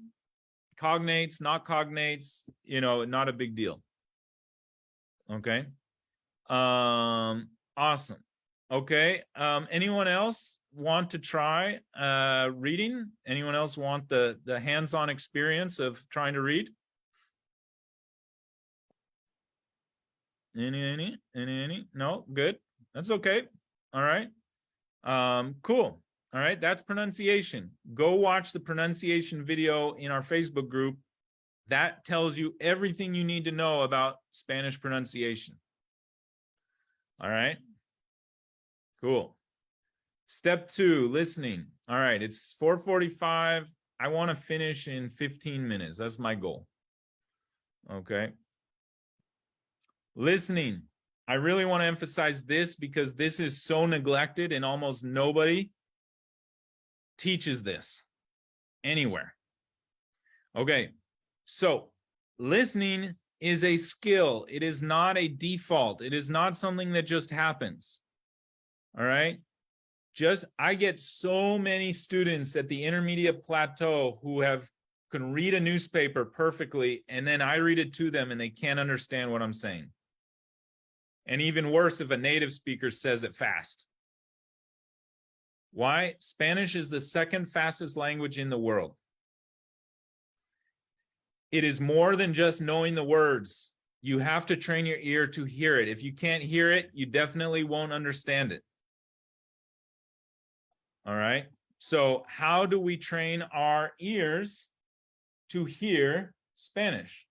cognates, not cognates, not a big deal. Okay. Awesome. Okay. Anyone else want to try reading? Anyone else want the hands-on experience of trying to read? Any? No? Good. That's okay. All right. Cool. All right. That's pronunciation. Go watch the pronunciation video in our Facebook group. That tells you everything you need to know about Spanish pronunciation. All right. Cool. Step 2, listening. All right, it's 4:45. I want to finish in 15 minutes. That's my goal. Okay. Listening. I really want to emphasize this because this is so neglected and almost nobody teaches this anywhere. Okay. So listening is a skill. It is not a default. It is not something that just happens. All right. I get so many students at the intermediate plateau who can read a newspaper perfectly, and then I read it to them and they can't understand what I'm saying. And even worse, if a native speaker says it fast. Why? Spanish is the second fastest language in the world. It is more than just knowing the words. You have to train your ear to hear it. If you can't hear it, you definitely won't understand it. All right. So how do we train our ears to hear Spanish?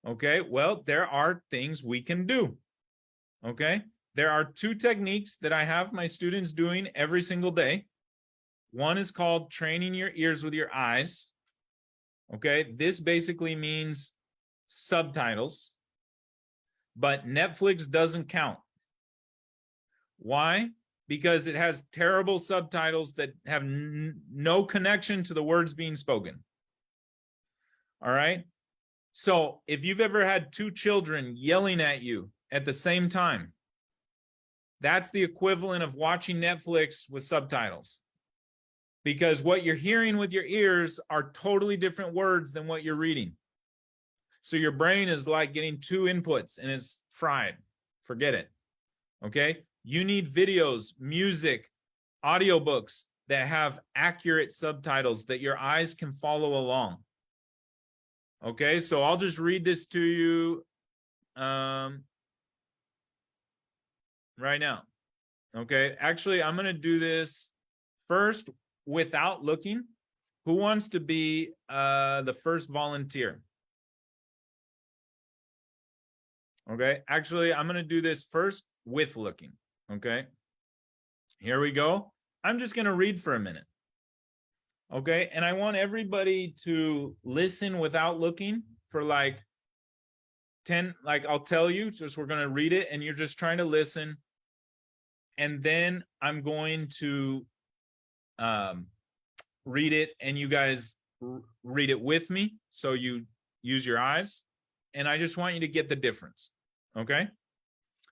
Okay. Well, there are things we can do. Okay. There are two techniques that I have my students doing every single day. One is called training your ears with your eyes. Okay. This basically means subtitles, but Netflix doesn't count. Why? Because it has terrible subtitles that have no connection to the words being spoken. All right. So if you've ever had two children yelling at you at the same time, that's the equivalent of watching Netflix with subtitles. Because what you're hearing with your ears are totally different words than what you're reading. So your brain is like getting two inputs and it's fried. Forget it. Okay. You need videos, music, audiobooks that have accurate subtitles that your eyes can follow along. Okay, so I'll just read this to you right now. Okay, actually, I'm going to do this first without looking. Who wants to be the first volunteer? Okay, actually, I'm going to do this first with looking. Okay, here we go. I'm just going to read for a minute. Okay, and I want everybody to listen without looking for like 10, like I'll tell you, just we're going to read it and you're just trying to listen. And then I'm going to read it and you guys read it with me. So you use your eyes and I just want you to get the difference. Okay.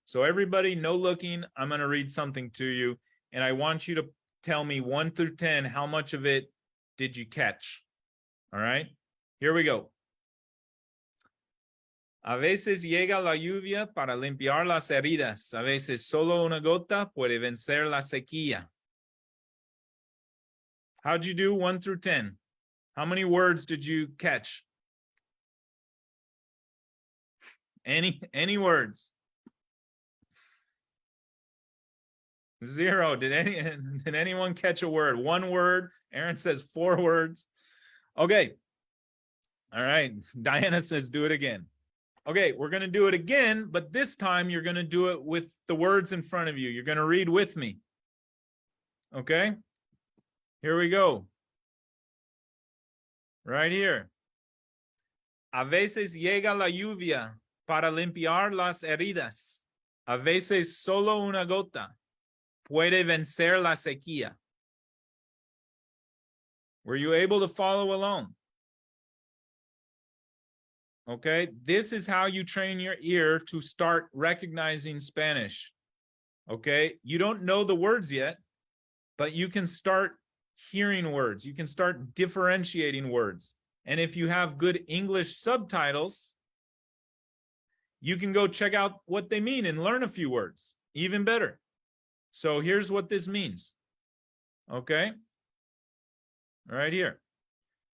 So everybody, no looking, I'm going to read something to you and I want you to tell me 1 through 10, how much of it did you catch? All right, here we go. A veces llega la lluvia para limpiar las heridas. A veces solo una gota puede vencer la sequía. How'd you do 1 through 10? How many words did you catch? Any words? 0. Did anyone catch a word? 1 word. Aaron says 4 words. Okay. All right. Diana says do it again. Okay, we're going to do it again, but this time you're going to do it with the words in front of you. You're going to read with me. Okay? Here we go. Right here. A veces llega la lluvia para limpiar las heridas. A veces solo una gota puede vencer la sequía. Were you able to follow along? Okay, this is how you train your ear to start recognizing Spanish. Okay, you don't know the words yet, but you can start hearing words. You can start differentiating words. And if you have good English subtitles, you can go check out what they mean and learn a few words, even better. So here's what this means. Okay, right here.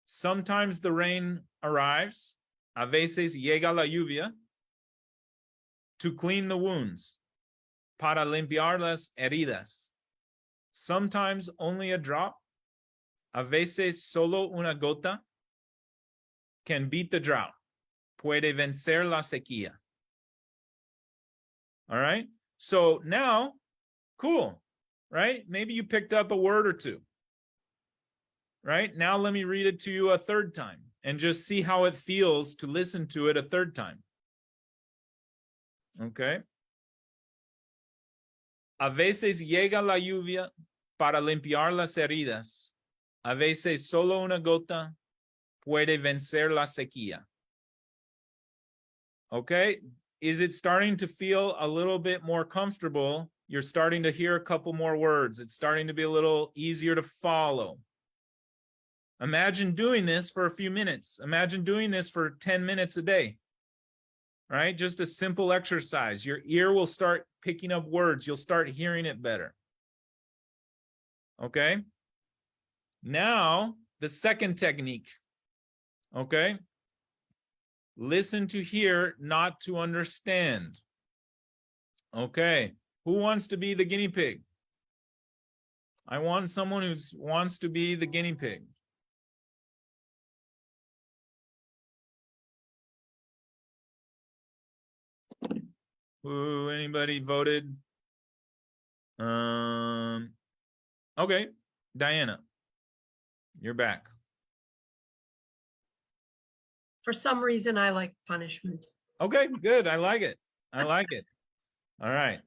Sometimes the rain arrives. A veces llega la lluvia to clean the wounds, para limpiar las heridas. Sometimes only a drop, a veces solo una gota, can beat the drought, puede vencer la sequía. All right, so now, cool, right? Maybe you picked up a word or two. right? Now let me read it to you a third time and just see how it feels to listen to it a third time. Okay. A veces llega la lluvia para limpiar las heridas. A veces solo una gota puede vencer la sequía. Okay. Is it starting to feel a little bit more comfortable? You're starting to hear a couple more words. It's starting to be a little easier to follow. Imagine doing this for a few minutes. Imagine doing this for 10 minutes a day, right? Just a simple exercise. Your ear will start picking up words. You'll start hearing it better. Okay. Now, the second technique. Okay. Listen to hear, not to understand. Okay. Who wants to be the guinea pig? I want someone who wants to be the guinea pig. Who, anybody voted? Okay. Diana, you're back. For some reason, I like punishment. Okay, good. I like it. I like it. All right.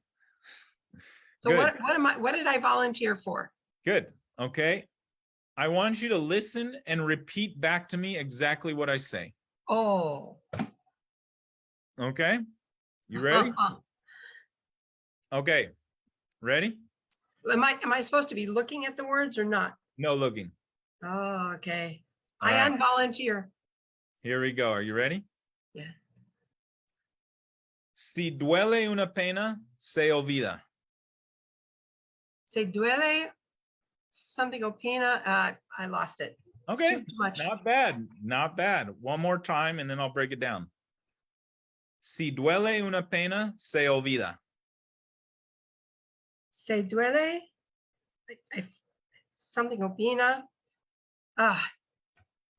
So Good. what did I volunteer for? Good. Okay. I want you to listen and repeat back to me exactly what I say. Oh. Okay. You ready? Okay. Ready? Am I supposed to be looking at the words or not? No looking. Oh, okay. All I right. unvolunteer. Here we go. Are you ready? Yeah. Si duele una pena, se olvida. Se duele something opina. I lost it. It's Okay. too much. Not bad. Not bad. One more time and then I'll break it down. Si duele una pena, se olvida. Se duele. Something opina.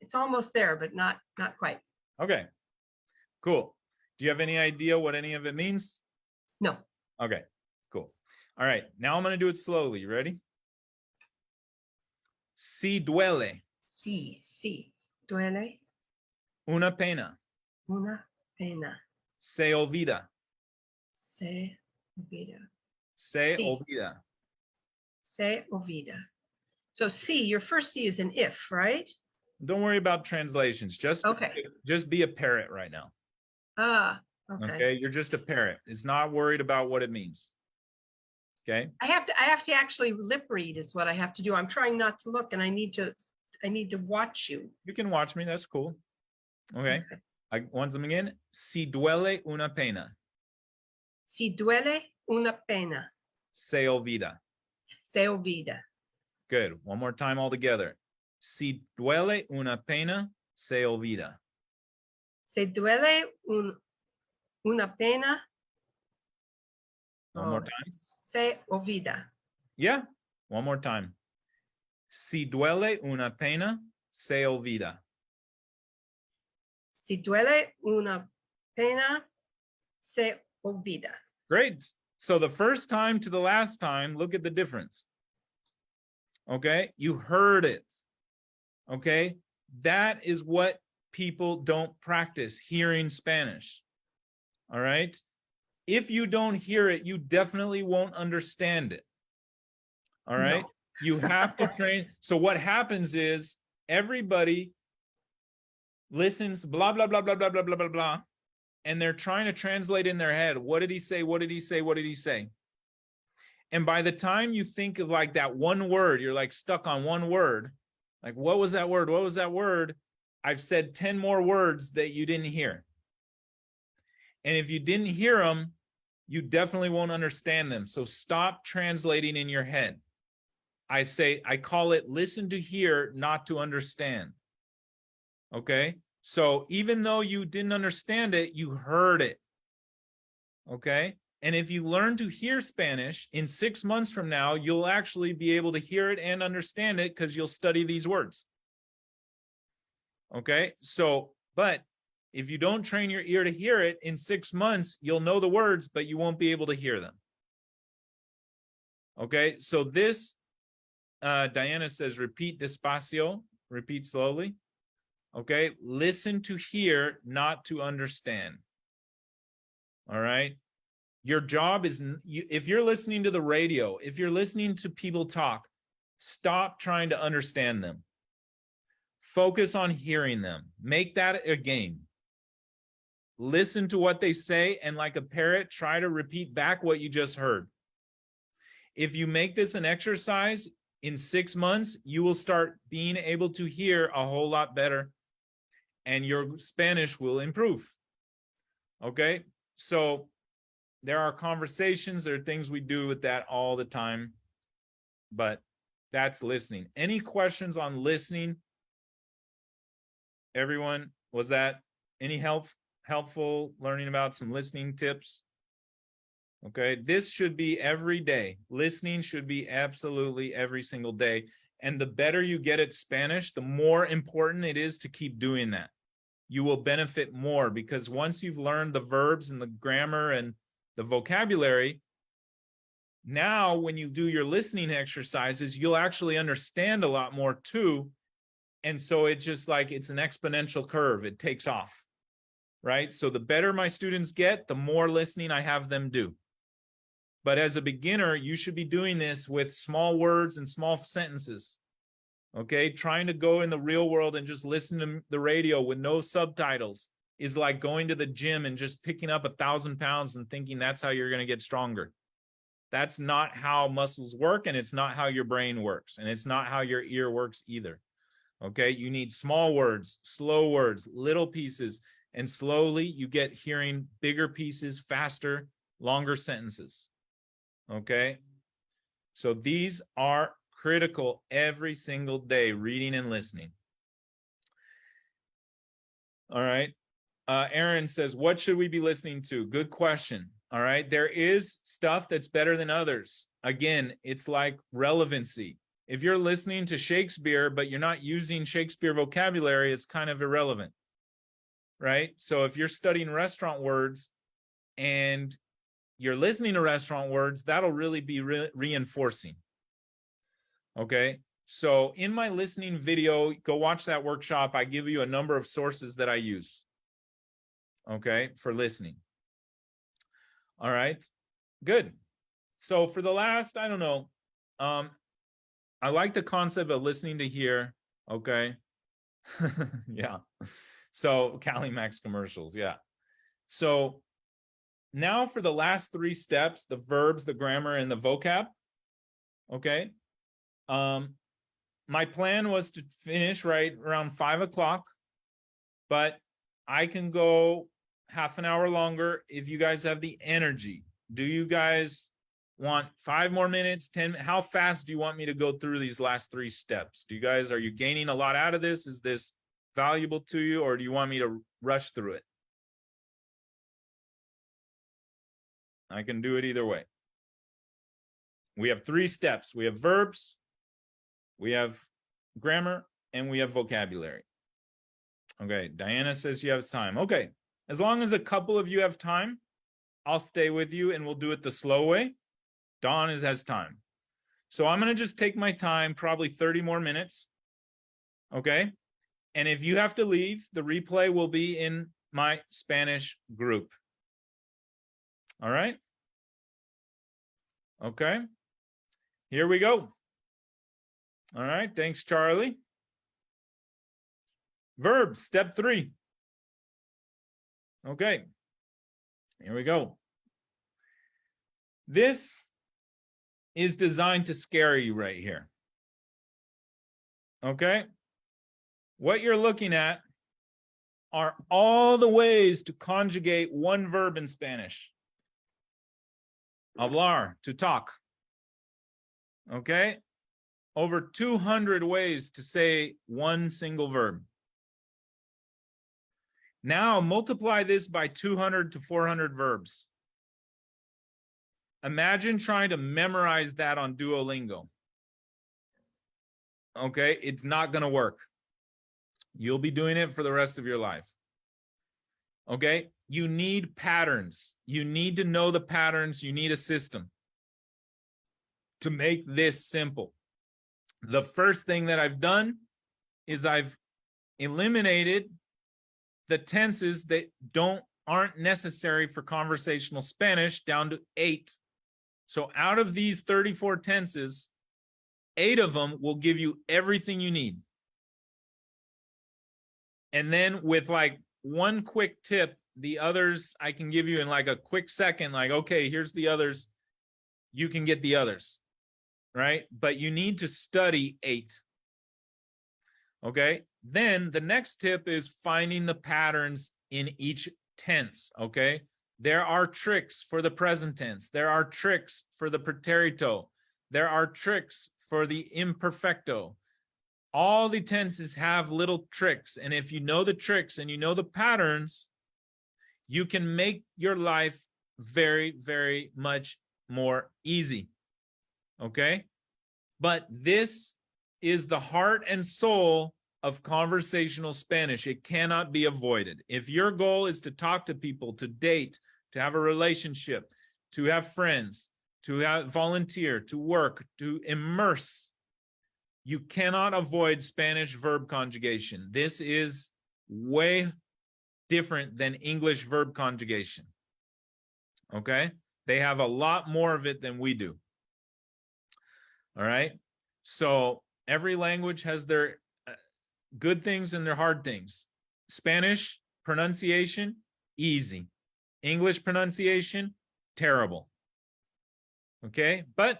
It's almost there, but not quite. Okay. Cool. Do you have any idea what any of it means? No. Okay. Cool. All right. Now I'm going to do it slowly. You ready? Si duele Si. Duele una pena, una pena. se olvida. Se olvida. Se Si. olvida. Se olvida. So si, your first si is an if, right? Don't worry about translations. Just be a parrot right now. Okay. Okay. You're just a parrot. It's not worried about what it means. Okay. I have to actually lip read is what I have to do. I'm trying not to look and I need to watch you. You can watch me. That's cool. Okay. Once again, si duele una pena. Si duele una pena. Se olvida. Se olvida. Good. One more time all together. Si duele una pena, se olvida. Se duele una pena. One more time. Se olvida. Yeah. One more time. Si duele una pena, se olvida. Si duele una pena, se olvida. Great. So the first time to the last time, look at the difference. Okay. You heard it. Okay. That is what people don't practice, hearing Spanish. All right. If you don't hear it, you definitely won't understand it. All right. No. You have to train. So what happens is everybody listens, blah, blah, blah, blah, blah, blah, blah, blah, blah. And they're trying to translate in their head. What did he say? What did he say? What did he say? And by the time you think of like that one word, you're like stuck on one word. Like, what was that word? What was that word? I've said 10 more words that you didn't hear. And if you didn't hear them, you definitely won't understand them. So stop translating in your head. I call it listen to hear, not to understand. Okay. So even though you didn't understand it, you heard it. Okay. And if you learn to hear Spanish in 6 months from now, you'll actually be able to hear it and understand it because you'll study these words. Okay. So, but if you don't train your ear to hear it in 6 months, you'll know the words, but you won't be able to hear them. Okay. So this, Diana says, repeat despacio. Repeat slowly. Okay. Listen to hear, not to understand. All right. Your job is, if you're listening to the radio, if you're listening to people talk, stop trying to understand them. Focus on hearing them. Make that a game. Listen to what they say, and like a parrot, try to repeat back what you just heard. If you make this an exercise, in 6 months, you will start being able to hear a whole lot better, and your Spanish will improve. Okay? So there are conversations, there are things we do with that all the time, but that's listening. Any questions on listening? Everyone, was that any helpful learning about some listening tips? Okay, this should be every day. Listening should be absolutely every single day. And the better you get at Spanish, the more important it is to keep doing that. You will benefit more, because once you've learned the verbs and the grammar and the vocabulary, now when you do your listening exercises, you'll actually understand a lot more too. And so it's just like, it's an exponential curve. It takes off, right? So the better my students get, the more listening I have them do. But as a beginner, you should be doing this with small words and small sentences. Okay, trying to go in the real world and just listen to the radio with no subtitles is like going to the gym and just picking up 1,000 pounds and thinking that's how you're going to get stronger. That's not how muscles work, and it's not how your brain works, and it's not how your ear works either. Okay, you need small words, slow words, little pieces, and slowly you get hearing bigger pieces, faster, longer sentences. Okay, so these are critical every single day, reading and listening. All right. Aaron says, what should we be listening to? Good question. All right. There is stuff that's better than others. Again, it's like relevancy. If you're listening to Shakespeare, but you're not using Shakespeare vocabulary, it's kind of irrelevant. Right. So if you're studying restaurant words and you're listening to restaurant words, that'll really be reinforcing. Okay, so in my listening video, go watch that workshop. I give you a number of sources that I use, okay, for listening. All right, good. So for the last, I don't know, I like the concept of listening to hear, okay? Yeah, so Cali Max commercials, yeah. So now for the last 3 steps, the verbs, the grammar, and the vocab, okay? My plan was to finish right around 5 o'clock, but I can go half an hour longer if you guys have the energy. Do you guys want 5 more minutes, 10? How fast do you want me to go through these last 3 steps? Do you guys, are you gaining a lot out of this? Is this valuable to you, or do you want me to rush through it? I can do it either way. We have 3 steps. We have verbs, we have grammar, and we have vocabulary. Okay, Diana says she has time. Okay, as long as a couple of you have time, I'll stay with you and we'll do it the slow way. Dawn has time. So I'm going to just take my time, probably 30 more minutes. Okay, and if you have to leave, the replay will be in my Spanish group. All right? Okay, here we go. All right, thanks, Charlie. Verbs, step 3. Okay, here we go. This is designed to scare you right here. Okay, what you're looking at are all the ways to conjugate one verb in Spanish. Hablar, to talk. Okay, over 200 ways to say one single verb. Now multiply this by 200 to 400 verbs. Imagine trying to memorize that on Duolingo. Okay, it's not going to work. You'll be doing it for the rest of your life. Okay, you need patterns. You need to know the patterns. You need a system to make this simple. The first thing that I've done is I've eliminated the tenses that aren't necessary for conversational Spanish down to 8. So out of these 34 tenses, 8 of them will give you everything you need. And then with like one quick tip, the others I can give you in like a quick second, like, okay, here's the others. You can get the others, right? But you need to study 8. Okay. Then the next tip is finding the patterns in each tense. Okay. There are tricks for the present tense. There are tricks for the preterito. There are tricks for the imperfecto. All the tenses have little tricks. And if you know the tricks and you know the patterns, you can make your life very, very much more easy. Okay. But this is the heart and soul of conversational Spanish. It cannot be avoided. If your goal is to talk to people, to date, to have a relationship, to have friends, to have volunteer, to work, to immerse, you cannot avoid Spanish verb conjugation. This is way different than English verb conjugation. Okay? They have a lot more of it than we do. All right? So every language has their good things and their hard things. Spanish pronunciation, easy. English pronunciation, terrible. Okay? But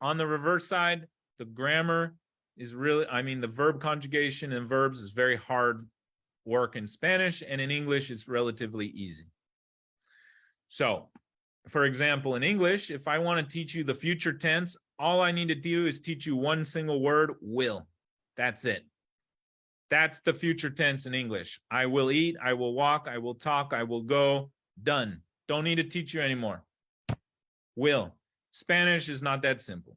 on the reverse side, the grammar is really, the verb conjugation and verbs is very hard work in Spanish, and in English, it's relatively easy. So, for example, in English, if I want to teach you the future tense, all I need to do is teach you one single word, will. That's it. That's the future tense in English. I will eat, I will walk, I will talk, I will go. Done. Don't need to teach you anymore. Will. Spanish is not that simple.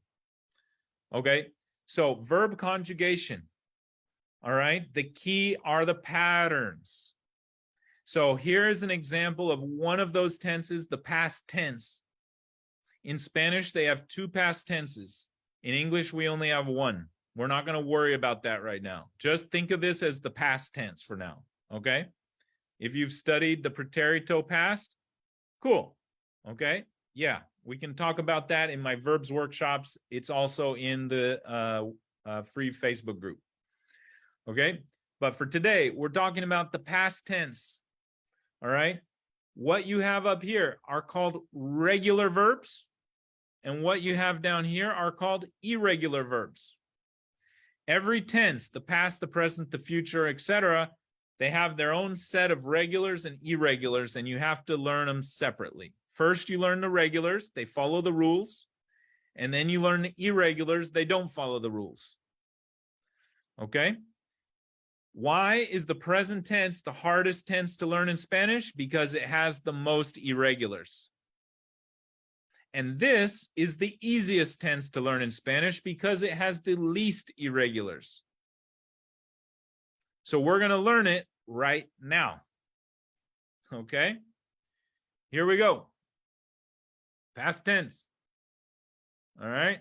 Okay? So, verb conjugation. All right? The key are the patterns. So, here is an example of one of those tenses, the past tense. In Spanish, they have 2 past tenses. In English, we only have 1. We're not going to worry about that right now. Just think of this as the past tense for now, okay? If you've studied the preterito past, cool, okay? Yeah, we can talk about that in my verbs workshops. It's also in the free Facebook group, okay? But for today, we're talking about the past tense, all right? What you have up here are called regular verbs, and what you have down here are called irregular verbs. Every tense, the past, the present, the future, etc., they have their own set of regulars and irregulars, and you have to learn them separately. First, you learn the regulars, they follow the rules, and then you learn the irregulars, they don't follow the rules. Okay? Why is the present tense the hardest tense to learn in Spanish? Because it has the most irregulars. And this is the easiest tense to learn in Spanish because it has the least irregulars. So we're going to learn it right now. Okay? Here we go. Past tense. All right?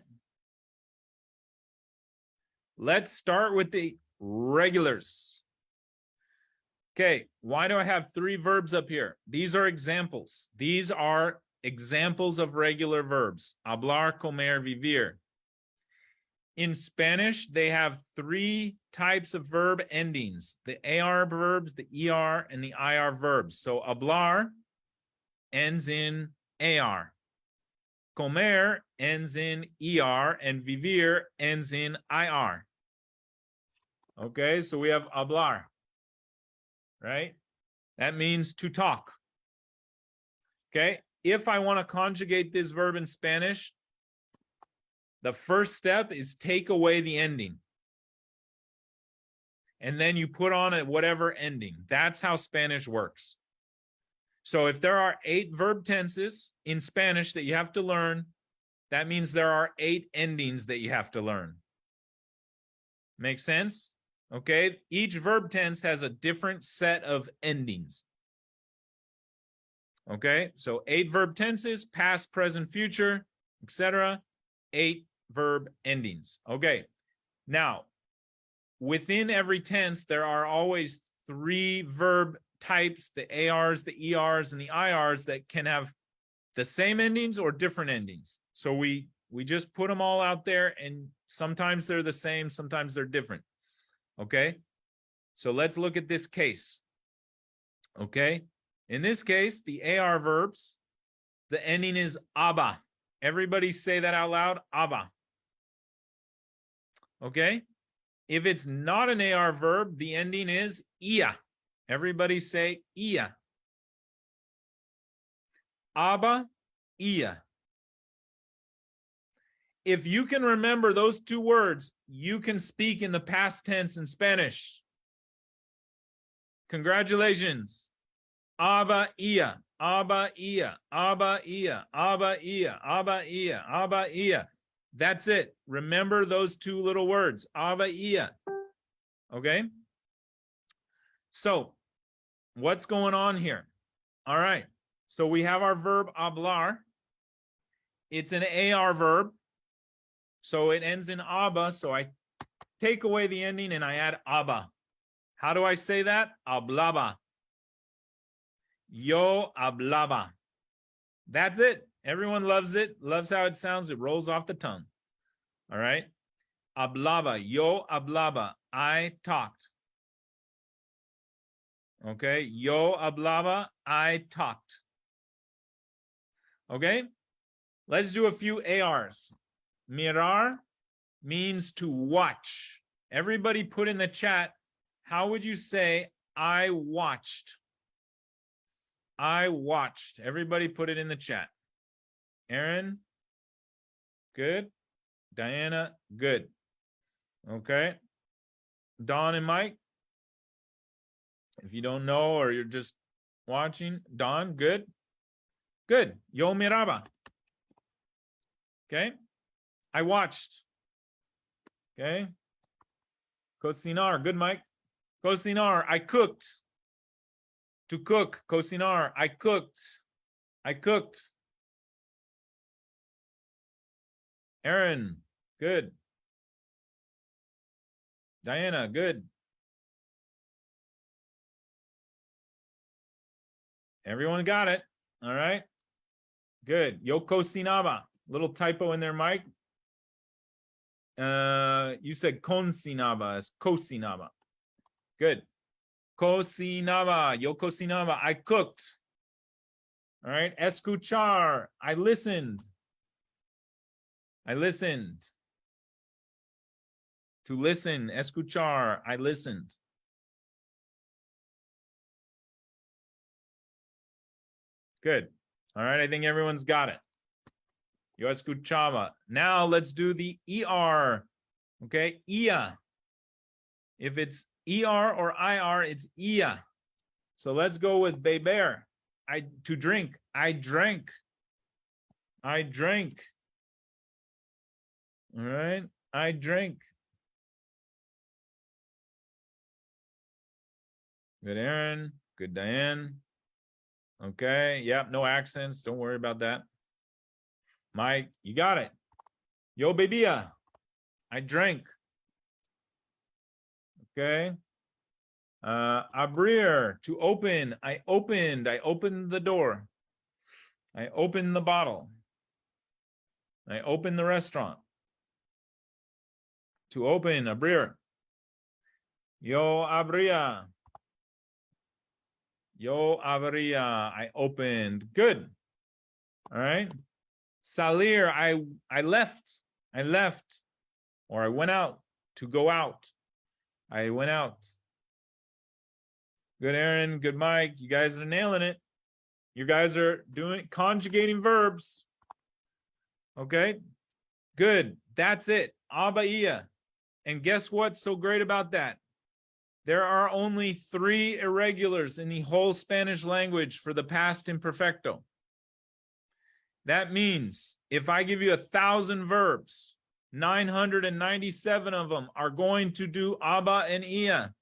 Let's start with the regulars. Okay, why do I have 3 verbs up here? These are examples. These are examples of regular verbs. Hablar, comer, vivir. In Spanish, they have 3 types of verb endings. The AR verbs, the ER, and the IR verbs. So hablar ends in AR. Comer ends in ER, and vivir ends in IR. Okay, so we have hablar, right? That means to talk. Okay, if I want to conjugate this verb in Spanish, the first step is take away the ending. And then you put on a whatever ending. That's how Spanish works. So if there are 8 verb tenses in Spanish that you have to learn, that means there are 8 endings that you have to learn. Make sense? Okay, each verb tense has a different set of endings. Okay, so 8 verb tenses, past, present, future, etc. 8 verb endings. Okay, now within every tense, there are always 3 verb types, the ARs, the ERs, and the IRs that can have the same endings or different endings. So we just put them all out there, and sometimes they're the same, sometimes they're different. Okay? So let's look at this case. Okay? In this case, the AR verbs, the ending is aba. Everybody say that out loud, aba. Okay? If it's not an AR verb, the ending is ia. Everybody say ia. Aba, ia. If you can remember those 2 words, you can speak in the past tense in Spanish. Congratulations. Aba, ia, aba, ia, aba, ia, aba, ia, aba, ia, aba, ia. That's it. Remember those 2 little words, aba, ia. Okay? So, what's going on here? All right. So we have our verb hablar. It's an AR verb. So it ends in aba. So I take away the ending and I add aba. How do I say that? Hablaba. Yo hablaba. That's it. Everyone loves it. Loves how it sounds. It rolls off the tongue. All right. Hablaba. Yo hablaba. I talked. Okay. Yo hablaba. I talked. Okay. Let's do a few ARs. Mirar means to watch. Everybody put in the chat, how would you say I watched? I watched. Everybody put it in the chat. Aaron, good. Diana, good. Okay. Don and Mike, if you don't know or you're just watching, Don, good. Good. Yo miraba. Okay. I watched. Okay. Cocinar. Good, Mike. Cocinar. I cooked. To cook. Cocinar. I cooked. I cooked. Aaron. Good. Diana. Good. Everyone got it. All right. Good. Yo cocinaba. Little typo in there, Mike. You said cocinaba. It's cocinaba. Good. Cocinaba. Yo cocinaba. I cooked. All right. Escuchar. I listened. I listened. To listen. Escuchar. I listened. Good. All right. I think everyone's got it. Yo escuchaba. Now let's do the ER. Okay. Ia. If it's ER or IR, it's ia. So let's go with beber. To drink. I drank. I drank. All right. I drank. Good, Aaron. Good, Diane. Okay. Yep. No accents. Don't worry about that. Mike, you got it. Yo bebia. I drank. Okay. Abrir, to open. I opened. I opened the door. I opened the bottle. I opened the restaurant. To open, abrir. Yo abría. Yo abría. I opened. Good. All right. Salir, I left. I left. Or I went out. To go out. I went out. Good, Aaron. Good, Mike. You guys are nailing it. You guys are doing conjugating verbs. Okay. Good. That's it. Abaia. And guess what's so great about that? There are only 3 irregulars in the whole Spanish language for the past imperfecto. That means if I give you 1,000 verbs, 997 of them are going to do aba and ia.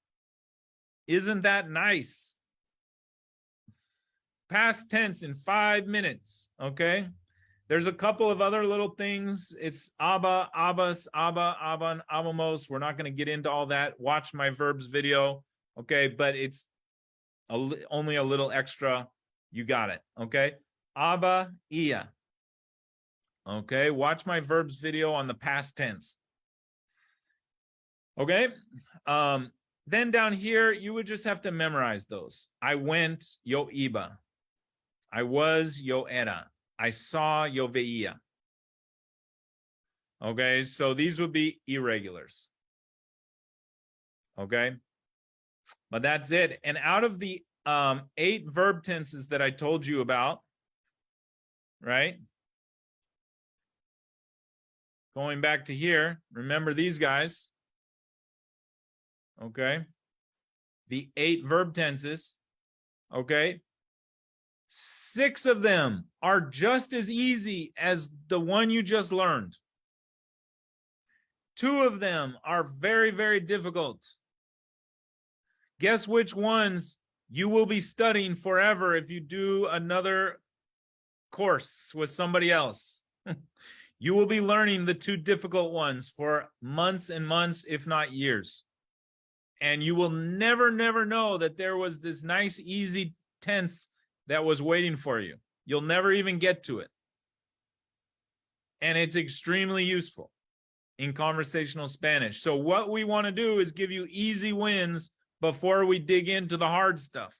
Isn't that nice? Past tense in 5 minutes, okay? There's a couple of other little things. It's Abba, Abbas, Abba, Abban, Abamos. We're not going to get into all that. Watch my verbs video. Okay. But it's only a little extra. You got it. Okay. Abba, Ia. Okay. Watch my verbs video on the past tense. Okay. Then down here, you would just have to memorize those. I went, yo iba. I was, yo era. I saw, yo veía. Okay, so these would be irregulars. Okay, but that's it. And out of the 8 verb tenses that I told you about, right? Going back to here, remember these guys. Okay, the 8 verb tenses. Okay, 6 of them are just as easy as the one you just learned. 2 of them are very, very difficult. Guess which ones you will be studying forever if you do another course with somebody else. You will be learning the 2 difficult ones for months and months, if not years. And you will never, never know that there was this nice, easy tense that was waiting for you. You'll never even get to it. And it's extremely useful in conversational Spanish. So what we want to do is give you easy wins before we dig into the hard stuff.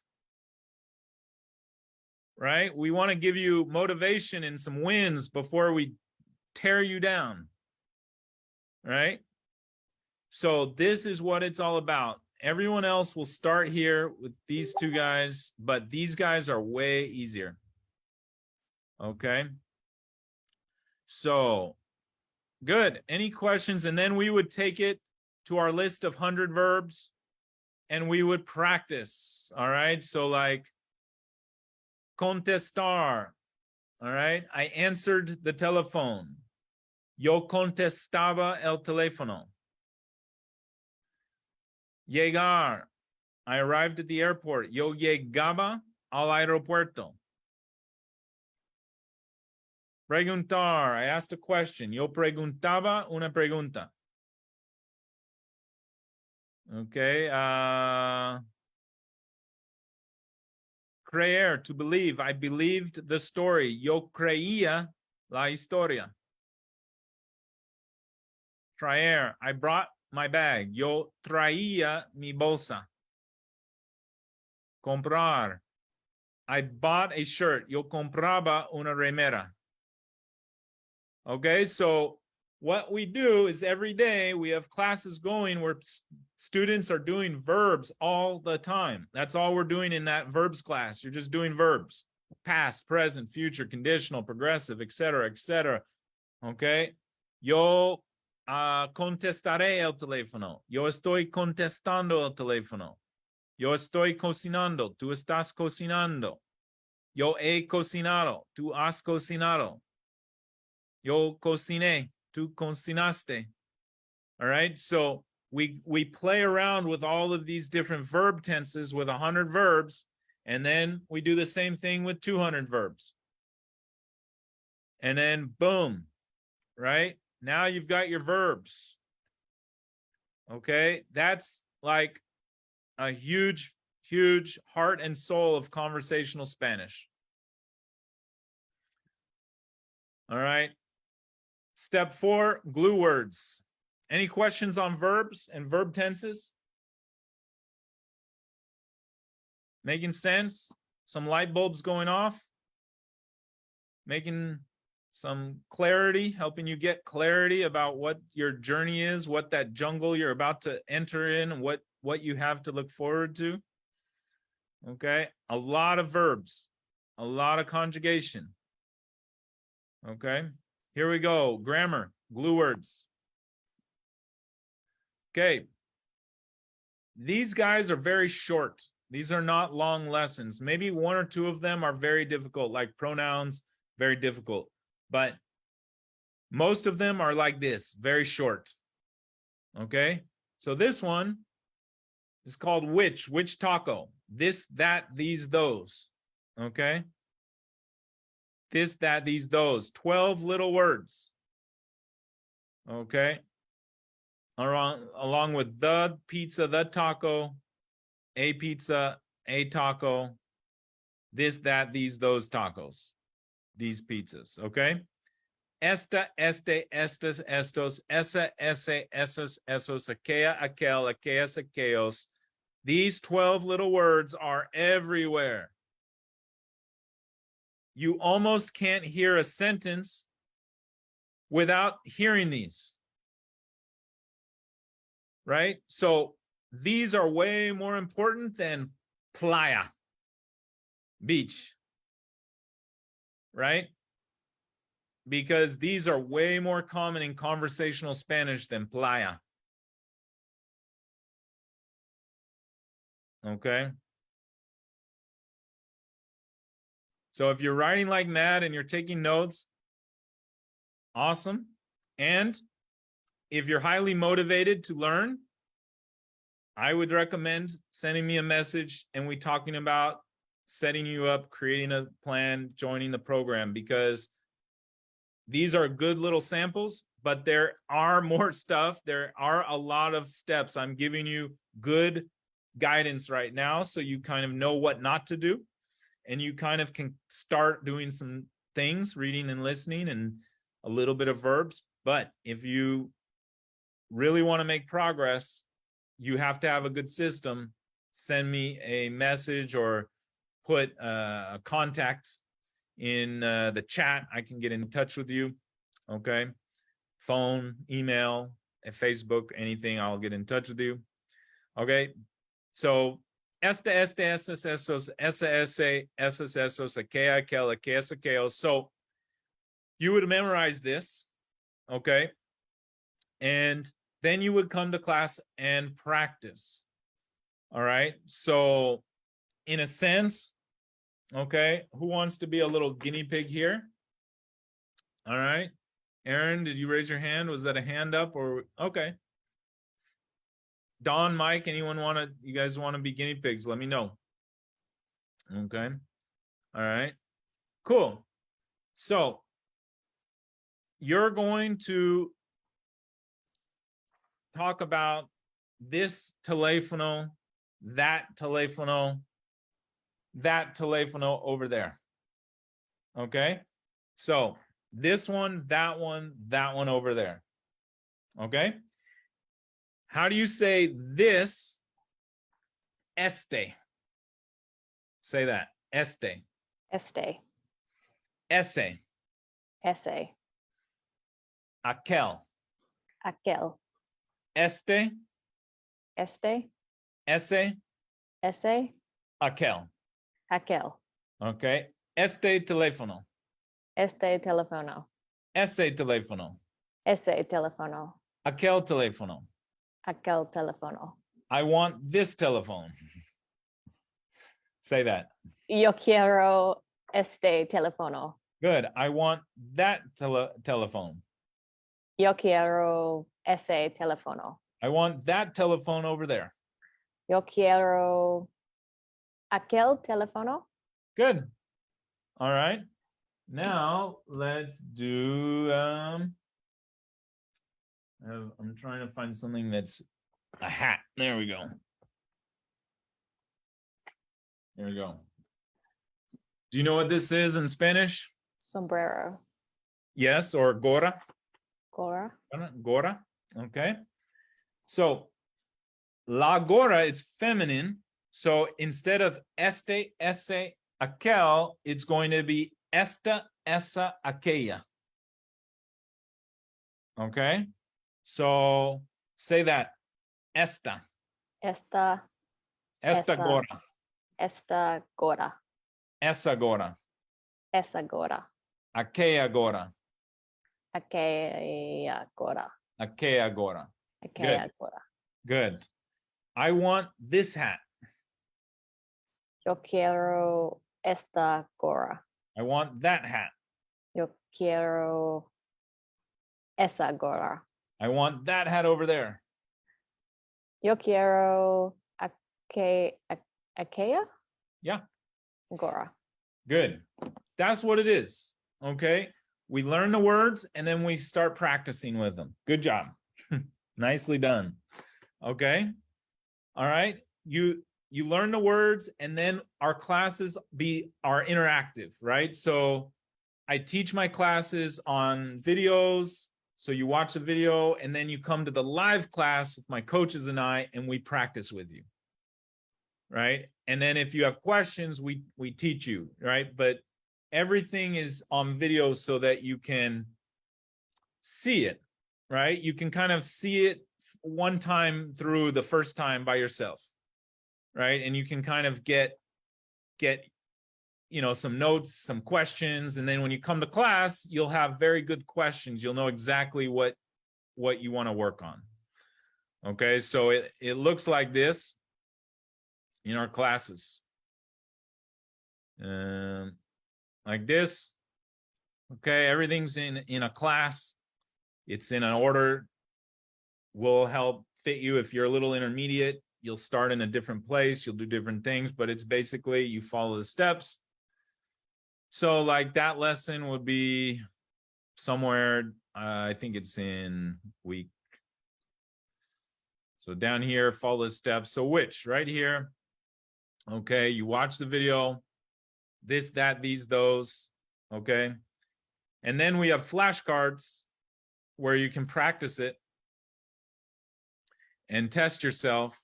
Right? We want to give you motivation and some wins before we tear you down. Right? So this is what it's all about. Everyone else will start here with these 2 guys, but these guys are way easier. Okay. So good. Any questions? And then we would take it to our list of 100 verbs and we would practice. All right. So like contestar. All right. I answered the telephone. Yo contestaba el teléfono. Llegar. I arrived at the airport. Yo llegaba al aeropuerto. Preguntar. I asked a question. Yo preguntaba una pregunta. Okay. Creer, to believe. I believed the story. Yo creía la historia. Traer. I brought my bag. Yo traía mi bolsa. Comprar. I bought a shirt. Yo compraba una remera. Okay, so what we do is every day we have classes going where students are doing verbs all the time. That's all we're doing in that verbs class. You're just doing verbs. Past, present, future, conditional, progressive, etc., etc. Okay? Yo contestaré el teléfono. Yo estoy contestando el teléfono. Yo estoy cocinando. Tú estás cocinando. Yo he cocinado. Tú has cocinado. Yo cociné. Tú cocinaste. All right. So we play around with all of these different verb tenses with 100 verbs. And then we do the same thing with 200 verbs. And then boom. Right. Now you've got your verbs. Okay. That's like a huge, huge heart and soul of conversational Spanish. All right. Step 4, glue words. Any questions on verbs and verb tenses? Making sense? Some light bulbs going off? Making some clarity, helping you get clarity about what your journey is, what that jungle you're about to enter in, what you have to look forward to. Okay, a lot of verbs, a lot of conjugation. Okay, here we go. Grammar, glue words. Okay, these guys are very short. These are not long lessons. Maybe 1 or 2 of them are very difficult, like pronouns, very difficult. But most of them are like this, very short. Okay, so this one is called which taco. This, that, these, those. Okay. this, that, these, those. 12 little words. Okay. Along with the pizza, the taco, a pizza, a taco, this, that, these, those tacos, these pizzas. Okay. Esta, este, estes, estos, esa, ese, esos, esos, aquella, aquel, aquellas, aquellos. These 12 little words are everywhere. You almost can't hear a sentence without hearing these. Right? So these are way more important than playa, beach. Right? Because these are way more common in conversational Spanish than playa. Okay. So if you're writing like mad and you're taking notes, awesome. And if you're highly motivated to learn, I would recommend sending me a message and we talking about setting you up, creating a plan, joining the program, because these are good little samples, but there are more stuff. There are a lot of steps. I'm giving you good guidance right now so you kind of know what not to do. And you kind of can start doing some things, reading and listening and a little bit of verbs. But if you really want to make progress, you have to have a good system. Send me a message or put a contact in the chat. I can get in touch with you. Okay. Phone, email, Facebook, anything, I'll get in touch with you. Okay. So esta, este, estos, esos, esa, ese, esos, esos, aquella, aquel, aquellas, aquellos. So you would memorize this. Okay. And then you would come to class and practice. All right. So in a sense, okay, who wants to be a little guinea pig here? All right. Aaron, did you raise your hand? Was that a hand up or okay? Don, Mike, you guys want to be guinea pigs? Let me know. Okay. All right. Cool. So you're going to talk about this telefono, that telefono, that telefono over there. Okay. So this one, that one over there. Okay. How do you say this? Este. Say that. Este. Este. Ese. Ese. Aquel. Aquel. Este. Este. Ese. Ese. Aquel. Aquel. Okay. Este teléfono. Este teléfono. Ese teléfono. Ese teléfono. Aquel teléfono. Aquel teléfono. I want this telephone. Say that. Yo quiero este teléfono. Good. I want that telephone. Yo quiero ese teléfono. I want that telephone over there. Yo quiero aquel teléfono. Good. All right. Now let's do I'm trying to find something that's a hat. There we go. There we go. Do you know what this is in Spanish? Sombrero. Yes, or gorra? Gorra. Gorra. Okay. So la gorra is feminine. So instead of este, ese, aquel, it's going to be esta, esa, aquella. Okay. So say that. Esta. Esta. Esta Esa. gorra. Esta gorra. Esa gorra. Esa gorra. Aquella gorra. Aquella gorra. Aquella gorra. Aquella Good. gorra. Good. I want this hat. Yo quiero esta gorra. I want that hat. Yo quiero esa gorra. I want that hat over there. Yo quiero aquella Yeah. gorra. Good. That's what it is. Okay. We learn the words and then we start practicing with them. Good job. Nicely done. Okay. All right. You learn the words and then our classes are interactive, right? So I teach my classes on videos. So you watch the video and then you come to the live class with my coaches and I, and we practice with you. Right. And then if you have questions, we teach you, right? But everything is on video so that you can see it, right? You can kind of see it one time through the first time by yourself, right? And you can kind of get some notes, some questions, and then when you come to class, you'll have very good questions. You'll know exactly what you want to work on. Okay, so it looks like this in our classes. Like this. Okay, everything's in a class. It's in an order. Will help fit you if you're a little intermediate. You'll start in a different place. You'll do different things, but it's basically you follow the steps. So like that lesson would be somewhere, I think it's in week. So down here, follow the steps. So which, right here. Okay, you watch the video, this, that, these, those, okay? And then we have flashcards where you can practice it and test yourself.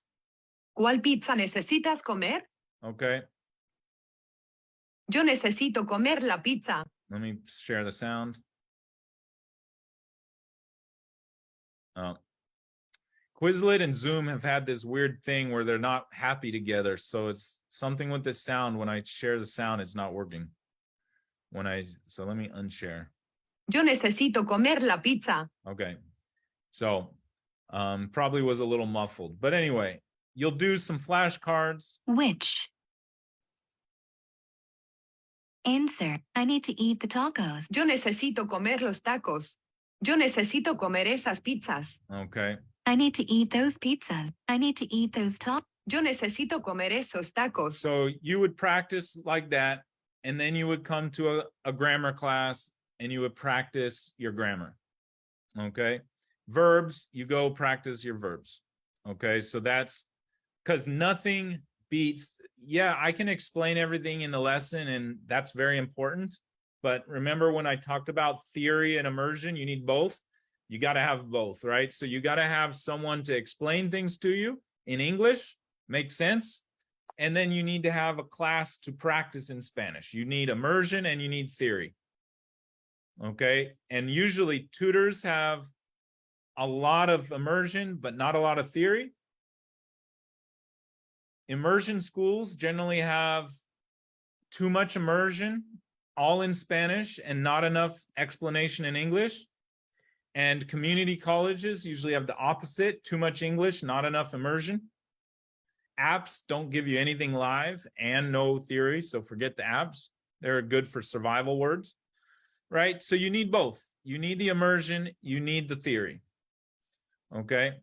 ¿Cuál pizza necesitas comer? Okay, Yo necesito comer la pizza. let me share the sound. Oh. Quizlet and Zoom have had this weird thing where they're not happy together. So it's something with this sound. When I share the sound, it's not working. So let me unshare. Yo necesito comer la pizza. Okay. So probably was a little muffled. But anyway, you'll do some flashcards. Which? Answer. I need to eat the tacos. Yo necesito comer los tacos. Yo necesito comer esas pizzas. Okay. I need to eat those pizzas. I need to eat those tacos. Yo necesito comer esos tacos. So you would practice like that, and then you would come to a grammar class and you would practice your grammar. Okay. Verbs, you go practice your verbs. Okay. So that's because nothing beats. Yeah, I can explain everything in the lesson, and that's very important. But remember when I talked about theory and immersion, you need both. You got to have both, right? So you got to have someone to explain things to you in English, makes sense. And then you need to have a class to practice in Spanish. You need immersion and you need theory. Okay. And usually tutors have a lot of immersion, but not a lot of theory. Immersion schools generally have too much immersion, all in Spanish, and not enough explanation in English. And community colleges usually have the opposite, too much English, not enough immersion. Apps don't give you anything live and no theory, so forget the apps. They're good for survival words, right? So you need both. You need the immersion, you need the theory, okay?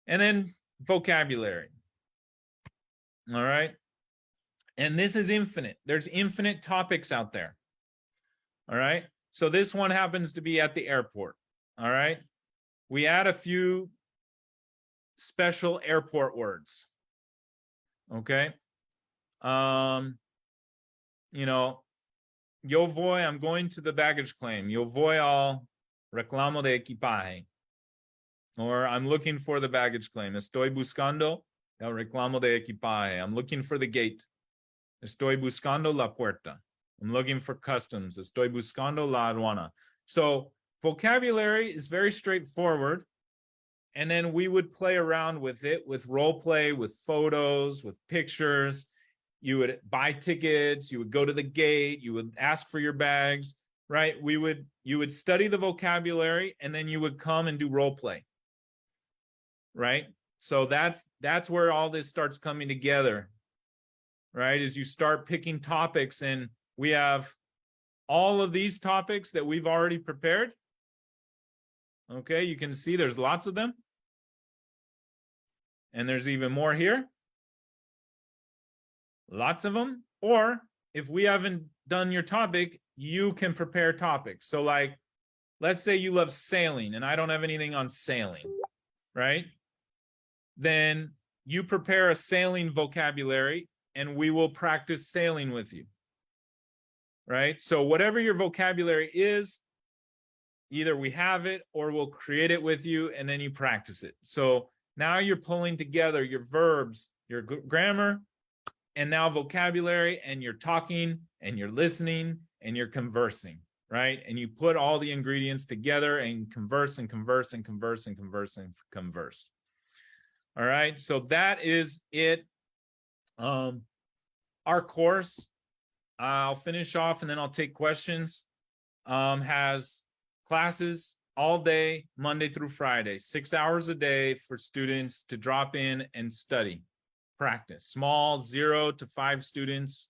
And then vocabulary, all right? And this is infinite. There's infinite topics out there, all right? So this one happens to be at the airport, all right? We add a few special airport words, okay? Yo voy, I'm going to the baggage claim. Yo voy al reclamo de equipaje. Or I'm looking for the baggage claim. Estoy buscando el reclamo de equipaje. I'm looking for the gate. Estoy buscando la puerta. I'm looking for customs. Estoy buscando la aduana. So vocabulary is very straightforward. And then we would play around with it, with role play, with photos, with pictures. You would buy tickets. You would go to the gate. You would ask for your bags, right? You would study the vocabulary, and then you would come and do role play, right? So that's where all this starts coming together, right? As you start picking topics, and we have all of these topics that we've already prepared. Okay, you can see there's lots of them. And there's even more here. Lots of them. Or if we haven't done your topic, you can prepare topics. So like, let's say you love sailing and I don't have anything on sailing, right? Then you prepare a sailing vocabulary and we will practice sailing with you, right? So whatever your vocabulary is, either we have it or we'll create it with you and then you practice it. So now you're pulling together your verbs, your grammar, and now vocabulary, and you're talking and you're listening and you're conversing, right? And you put all the ingredients together and converse and converse and converse and converse and converse. All right, so that is it. Our course, I'll finish off and then I'll take questions, has classes all day, Monday through Friday, 6 hours a day for students to drop in and study, practice. Small, 0 to 5 students.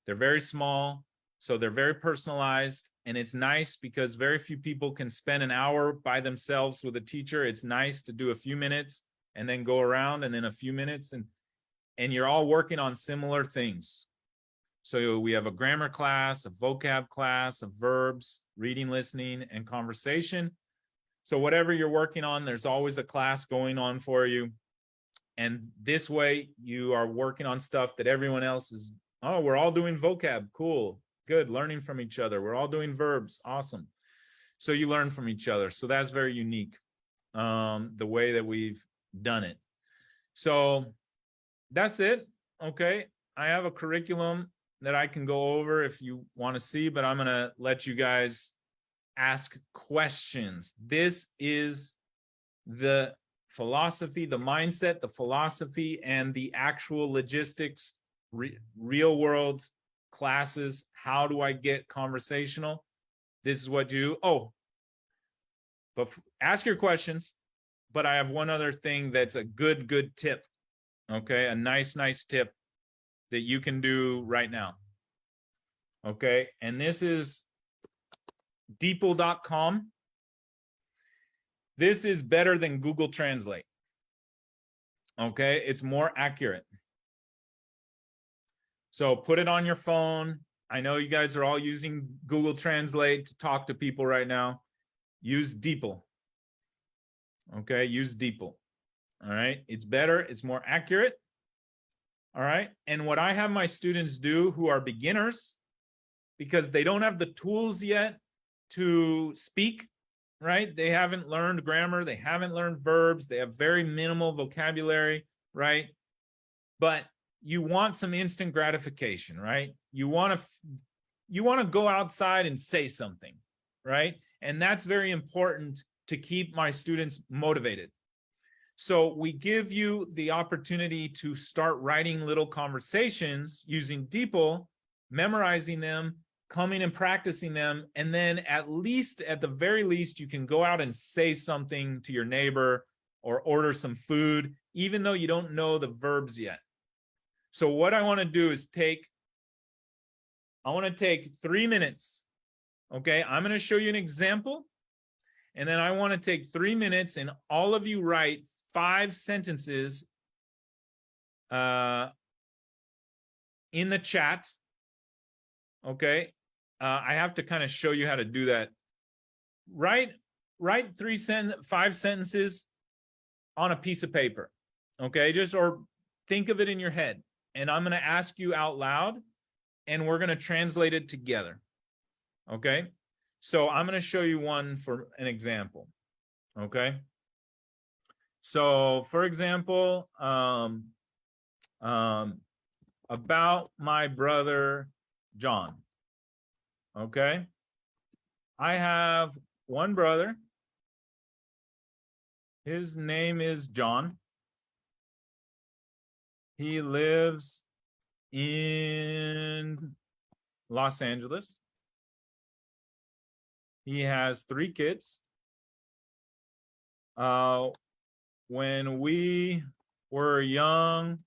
They're very small, so they're very personalized. And it's nice because very few people can spend an hour by themselves with a teacher. It's nice to do a few minutes and then go around and then a few minutes. And you're all working on similar things. So we have a grammar class, a vocab class, of verbs, reading, listening, and conversation. So whatever you're working on, there's always a class going on for you. And this way you are working on stuff that everyone else is, oh, we're all doing vocab, cool, good, learning from each other. We're all doing verbs, awesome. So you learn from each other. So that's very unique, the way that we've done it. So that's it, okay? I have a curriculum that I can go over if you want to see, but I'm gonna let you guys ask questions. This is the philosophy, the mindset, the philosophy, and the actual logistics, real world classes. How do I get conversational? This is what you do. Oh, but ask your questions. But I have one other thing that's a good tip. Okay, a nice tip that you can do right now. Okay, and this is DeepL.com. This is better than Google Translate. Okay, it's more accurate. So put it on your phone. I know you guys are all using Google Translate to talk to people right now. Use DeepL. Okay, use DeepL. All right, it's better, it's more accurate. All right, and what I have my students do who are beginners, because they don't have the tools yet to speak, right? They haven't learned grammar, they haven't learned verbs, they have very minimal vocabulary, right? But you want some instant gratification, right? You want to go outside and say something, right? And that's very important to keep my students motivated. So we give you the opportunity to start writing little conversations using DeepL, memorizing them, coming and practicing them, and then at the very least, you can go out and say something to your neighbor or order some food, even though you don't know the verbs yet. So what I want to do is take 3 minutes. Okay, I'm going to show you an example. And then I want to take 3 minutes and all of you write 5 sentences in the chat. Okay, I have to kind of show you how to do that. Write 5 sentences on a piece of paper. Okay, or think of it in your head. And I'm going to ask you out loud and we're going to translate it together. Okay, so I'm going to show you one for an example. Okay, so for example, about my brother John. Okay, I have one brother. His name is John. He lives in Los Angeles. He has 3 kids. When we were young,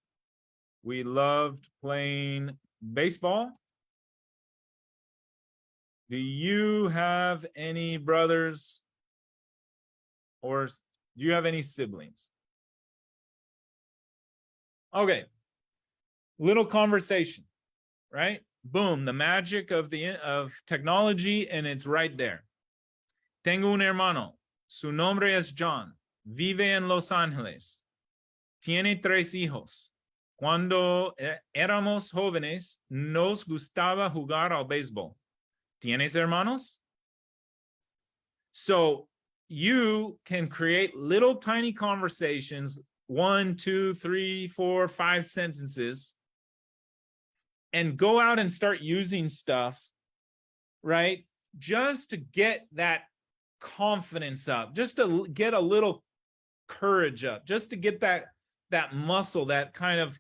we loved playing baseball. Do you have any brothers or do you have any siblings? Okay, little conversation, right? Boom, the magic of technology, and it's right there. Tengo un hermano. Su nombre es John. Vive en Los Ángeles. Tiene 3 hijos. Cuando éramos jóvenes, nos gustaba jugar al béisbol. ¿Tienes hermanos? So you can create little tiny conversations, 1, 2, 3, 4, 5 sentences, and go out and start using stuff, right? Just to get that confidence up, just to get a little courage up, just to get that muscle, that kind of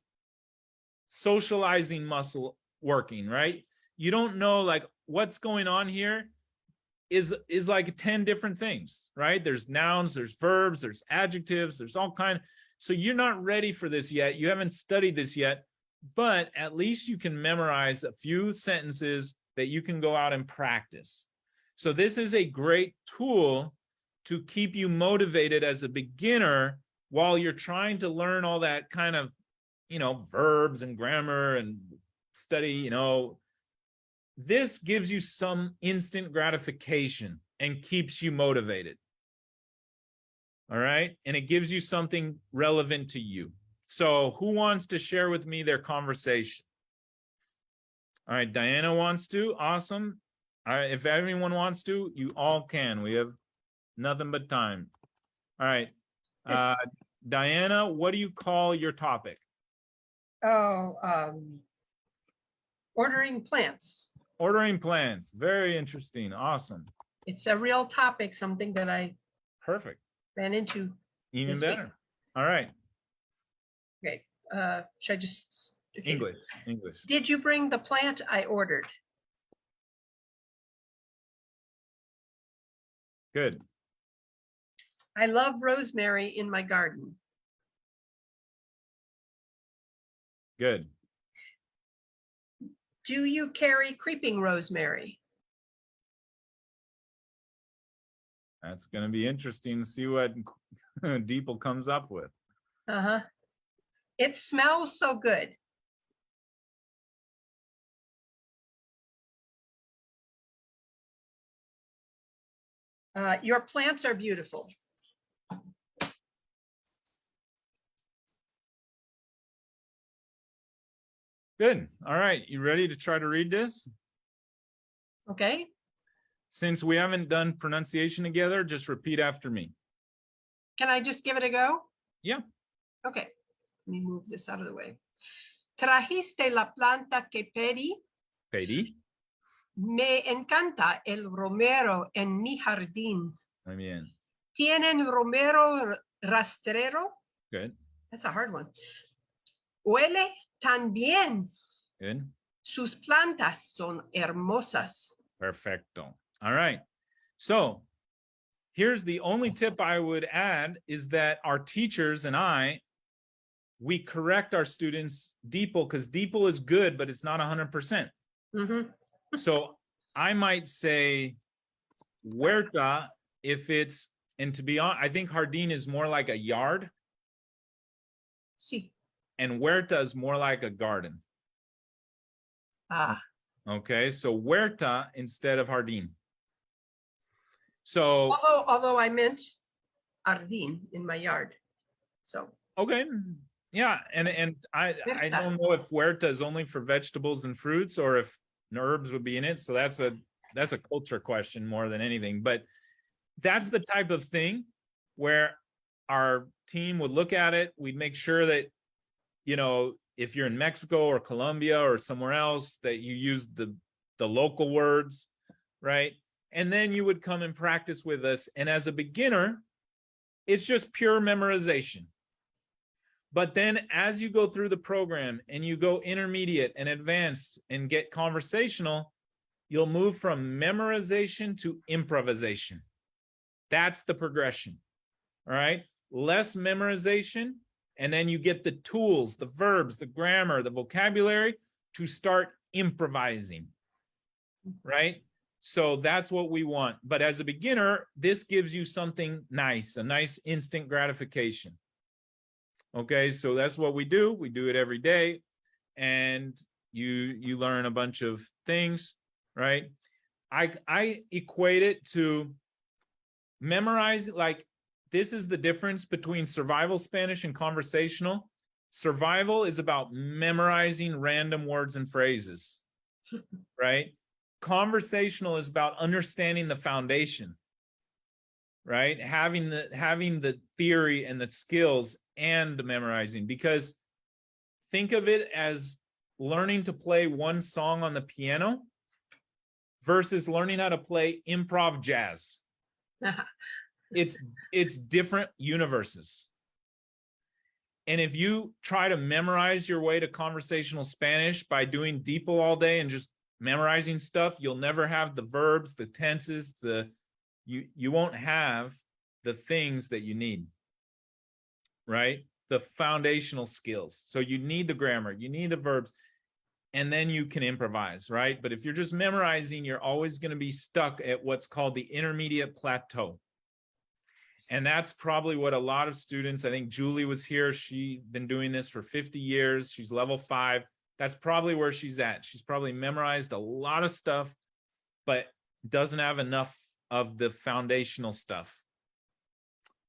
socializing muscle working, right? You don't know like what's going on here is like 10 different things, right? There's nouns, there's verbs, there's adjectives, there's all kind. So you're not ready for this yet. You haven't studied this yet, but at least you can memorize a few sentences that you can go out and practice. So this is a great tool to keep you motivated as a beginner while you're trying to learn all that kind of, verbs and grammar and study, this gives you some instant gratification and keeps you motivated. All right. And it gives you something relevant to you. So who wants to share with me their conversation? All right. Diana wants to. Awesome. All right. If everyone wants to, you all can. We have nothing but time. All right. Diana, what do you call your topic? Ordering plants. Ordering plants. Very interesting. Awesome. It's a real topic, something that I Perfect. ran into. Even this week. better. All right. Okay. Should I just okay. English. Did you bring the plant I ordered? Good. I love rosemary in my garden. Good. Do you carry creeping rosemary? That's going to be interesting to see what Deeple comes up with. Uh-huh. It smells so good. Your plants are beautiful. Good. All right. You ready to try to read this? Okay. Since we haven't done pronunciation together, just repeat after me. Can I just give it a go? Yeah. Okay. Let me move this out of the way. Trajiste la planta que pedí. Pedí. Me encanta el romero en mi jardín. Muy bien. ¿Tienen romero rastrero? Good. That's a hard one. Huele tan bien. Good. Sus plantas son hermosas. Perfecto. All right. So here's the only tip I would add is that our teachers and we correct our students Deeple because Deeple is good, but it's not 100%. Mm-hmm. So I might say huerta if it's, and to be honest, I think jardín is more like a yard. Sí. And huerta is more like a garden. Ah. Okay, so huerta instead of jardín. So Although I meant jardín in my yard. So okay, yeah, and I don't know if huerta is only for vegetables and fruits or if herbs would be in it. So that's a culture question more than anything. But that's the type of thing where our team would look at it. We'd make sure that, if you're in Mexico or Colombia or somewhere else, that you use the local words, right? And then you would come and practice with us. And as a beginner, it's just pure memorization. But then as you go through the program and you go intermediate and advanced and get conversational, you'll move from memorization to improvisation. That's the progression. All right. Less memorization. And then you get the tools, the verbs, the grammar, the vocabulary to start improvising. Right. So that's what we want. But as a beginner, this gives you something nice, a nice instant gratification. Okay, so that's what we do. We do it every day. And you learn a bunch of things, right? I equate it to memorize, like, this is the difference between survival Spanish and conversational. Survival is about memorizing random words and phrases, right? Conversational is about understanding the foundation, right? Having the theory and the skills and the memorizing, because think of it as learning to play one song on the piano versus learning how to play improv jazz. It's different universes. And if you try to memorize your way to conversational Spanish by doing DeepL all day and just memorizing stuff, you'll never have the verbs, the tenses, you won't have the things that you need, right? The foundational skills. So you need the grammar, you need the verbs, and then you can improvise, right? But if you're just memorizing, you're always going to be stuck at what's called the intermediate plateau. And that's probably what a lot of students, I think Julie was here, she's been doing this for 50 years, she's level 5. That's probably where she's at. She's probably memorized a lot of stuff, but doesn't have enough of the foundational stuff,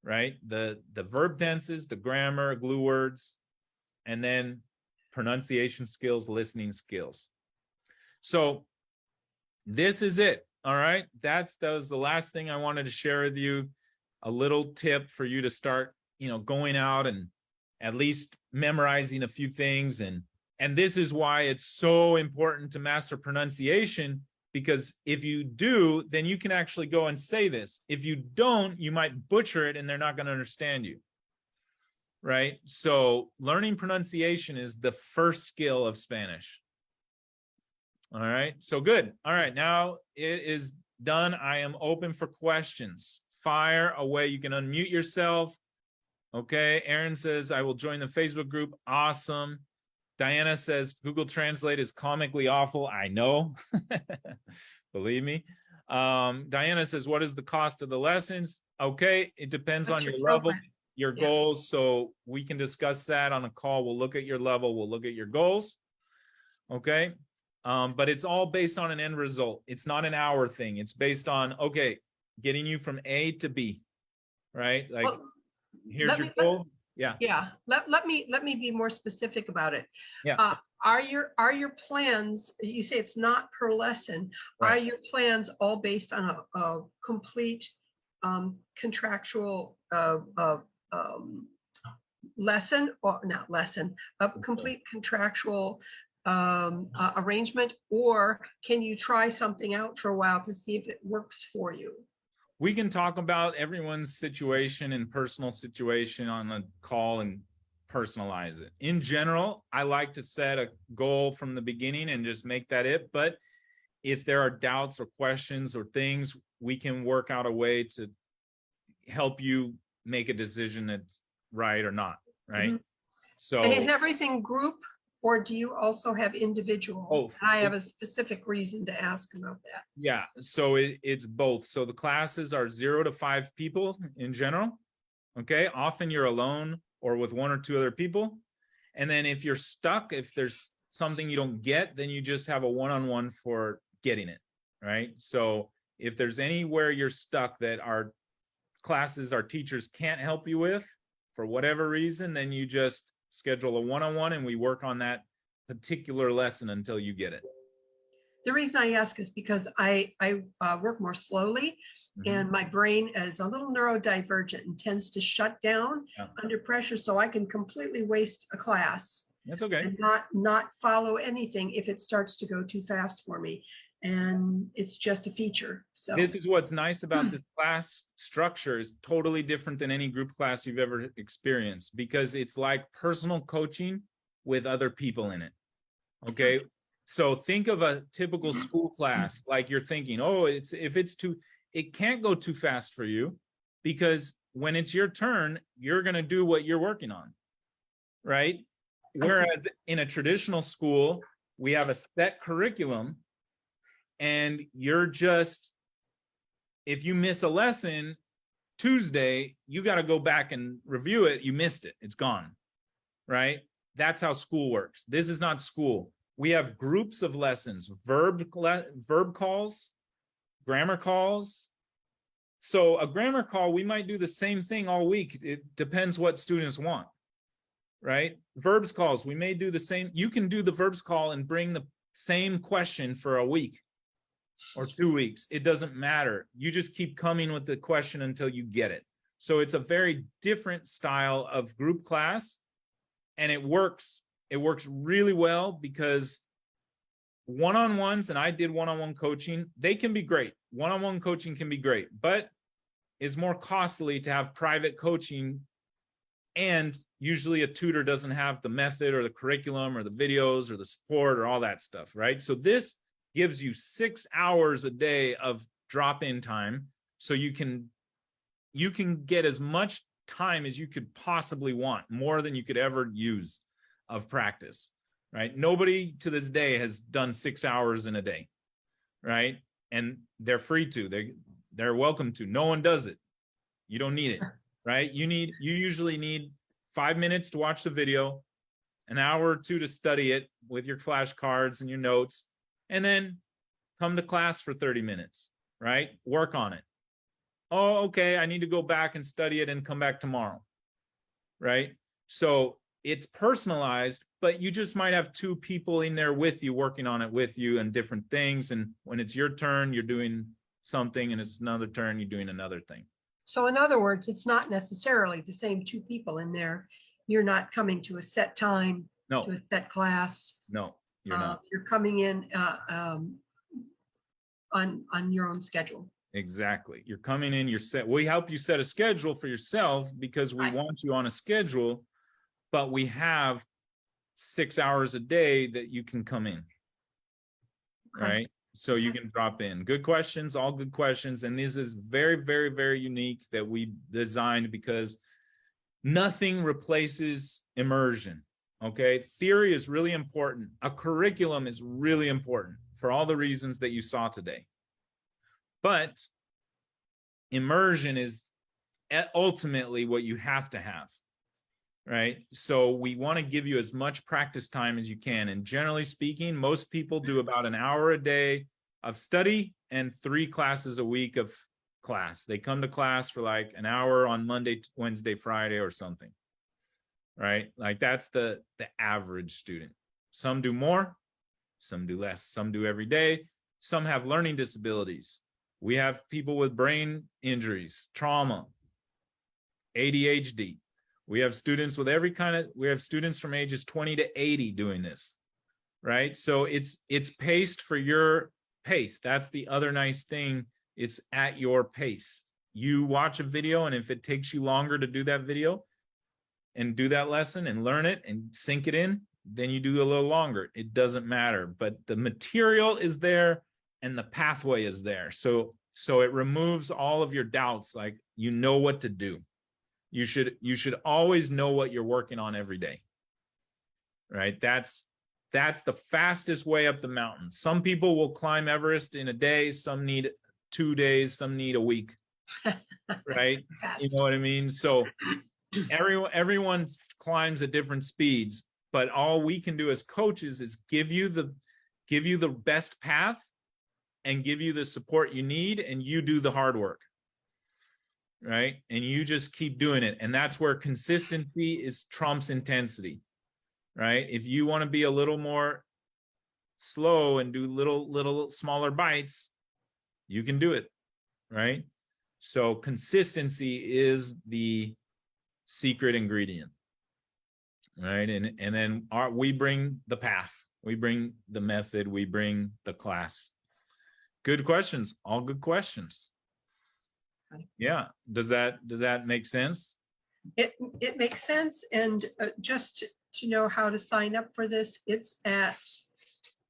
right? The verb tenses, the grammar, glue words, and then pronunciation skills, listening skills. So this is it. All right. That was the last thing I wanted to share with you. A little tip for you to start, going out and at least memorizing a few things. And this is why it's so important to master pronunciation, because if you do, then you can actually go and say this. If you don't, you might butcher it and they're not going to understand you. Right? So learning pronunciation is the first skill of Spanish. All right. So good. All right. Now it is done. I am open for questions. Fire away. You can unmute yourself. Okay. Aaron says, I will join the Facebook group. Awesome. Diana says, Google Translate is comically awful. I know. Believe me. Diana says, what is the cost of the lessons? Okay. It depends on your level, your goals. So we can discuss that on a call. We'll look at your level. We'll look at your goals. Okay. But it's all based on an end result. It's not an hour thing. It's based on, okay, getting you from A to B, right? Like, well, here's your goal. Yeah. Yeah. Let me be more specific about it. Yeah. Are your plans, you say it's not per lesson, right. Are your plans all based on a complete contractual lesson, or not lesson, a complete contractual arrangement, or can you try something out for a while to see if it works for you? We can talk about everyone's situation and personal situation on the call and personalize it. In general, I like to set a goal from the beginning and just make that it. But if there are doubts or questions or things, we can work out a way to help you make a decision that's right or not, right? Mm-hmm. So, and is everything group, or do you also have individual? Oh, I have a specific reason to ask about that. Yeah, so it's both. So the classes are 0 to 5 people in general. Okay, often you're alone or with 1 or 2 other people. And then if you're stuck, if there's something you don't get, then you just have a one-on-one for getting it, right? So if there's anywhere you're stuck that our classes, our teachers can't help you with for whatever reason, then you just schedule a one-on-one and we work on that particular lesson until you get it. The reason I ask is because I work more slowly, and my brain is a little neurodivergent and tends to shut down under pressure, so I can completely waste a class. That's okay. And not follow anything if it starts to go too fast for me. And it's just a feature. So this is what's nice about this class structure, is totally different than any group class you've ever experienced, because it's like personal coaching with other people in it. Okay. So think of a typical school class, like you're thinking, oh, it can't go too fast for you, because when it's your turn, you're going to do what you're working on. Right. Whereas in a traditional school, we have a set curriculum. And you're just, if you miss a lesson Tuesday, you got to go back and review it. You missed it. It's gone, right? That's how school works. This is not school. We have groups of lessons, verb calls, grammar calls. So a grammar call, we might do the same thing all week. It depends what students want, right? Verbs calls, we may do the same. You can do the verbs call and bring the same question for a week or 2 weeks. It doesn't matter. You just keep coming with the question until you get it. So it's a very different style of group class, and it works. It works really well because one-on-ones, and I did one-on-one coaching, they can be great. One-on-one coaching can be great, but it's more costly to have private coaching, and usually a tutor doesn't have the method or the curriculum or the videos or the support or all that stuff, right? So this gives you 6 hours a day of drop-in time, so you can get as much time as you could possibly want, more than you could ever use of practice, right? Nobody to this day has done 6 hours in a day, right? And they're free to, they're welcome to. No one does it. You don't need it, right? You usually need 5 minutes to watch the video, an hour or two to study it with your flashcards and your notes, and then come to class for 30 minutes, right? Work on it. Oh, okay, I need to go back and study it and come back tomorrow, right? So it's personalized, but you just might have 2 people in there with you, working on it with you and different things. And when it's your turn, you're doing something, and it's another turn, you're doing another thing. So in other words, it's not necessarily the same 2 people in there. You're not coming to a set time, No, to a set class. no, you're not. You're coming in on your own schedule. Exactly. You're coming in, you're set. We help you set a schedule for yourself because we Right. want you on a schedule, but we have 6 hours a day that you can come in. Okay. Right? So you can drop in. Good questions, all good questions. And this is very, very, very unique that we designed because nothing replaces immersion. Okay. Theory is really important. A curriculum is really important for all the reasons that you saw today. But immersion is ultimately what you have to have, right? So we want to give you as much practice time as you can. And generally speaking, most people do about an hour a day of study and 3 classes a week of class. They come to class for like an hour on Monday, Wednesday, Friday, or something, right? Like that's the average student. Some do more, some do less, some do every day. Some have learning disabilities. We have people with brain injuries, trauma, ADHD. We have students with every kind of, we have students from ages 20 to 80 doing this, right? So it's paced for your pace. That's the other nice thing. It's at your pace. You watch a video, and if it takes you longer to do that video and do that lesson and learn it and sink it in, then you do a little longer. It doesn't matter, but the material is there and the pathway is there. So it removes all of your doubts. Like, you know what to do. You should always know what you're working on every day, right? That's the fastest way up the mountain. Some people will climb Everest in a day. Some need 2 days. Some need a week, right? Fast. You know what I mean? So everyone climbs at different speeds, but all we can do as coaches is give you the best path and give you the support you need, and you do the hard work, right? And you just keep doing it. And that's where consistency is trumps intensity, right? If you want to be a little more slow and do little smaller bites, you can do it, right? So consistency is the secret ingredient, right? And then we bring the path, we bring the method, we bring the class. Good questions, all good questions. Okay. Yeah, does that make sense? It makes sense. And just to know how to sign up for this, it's at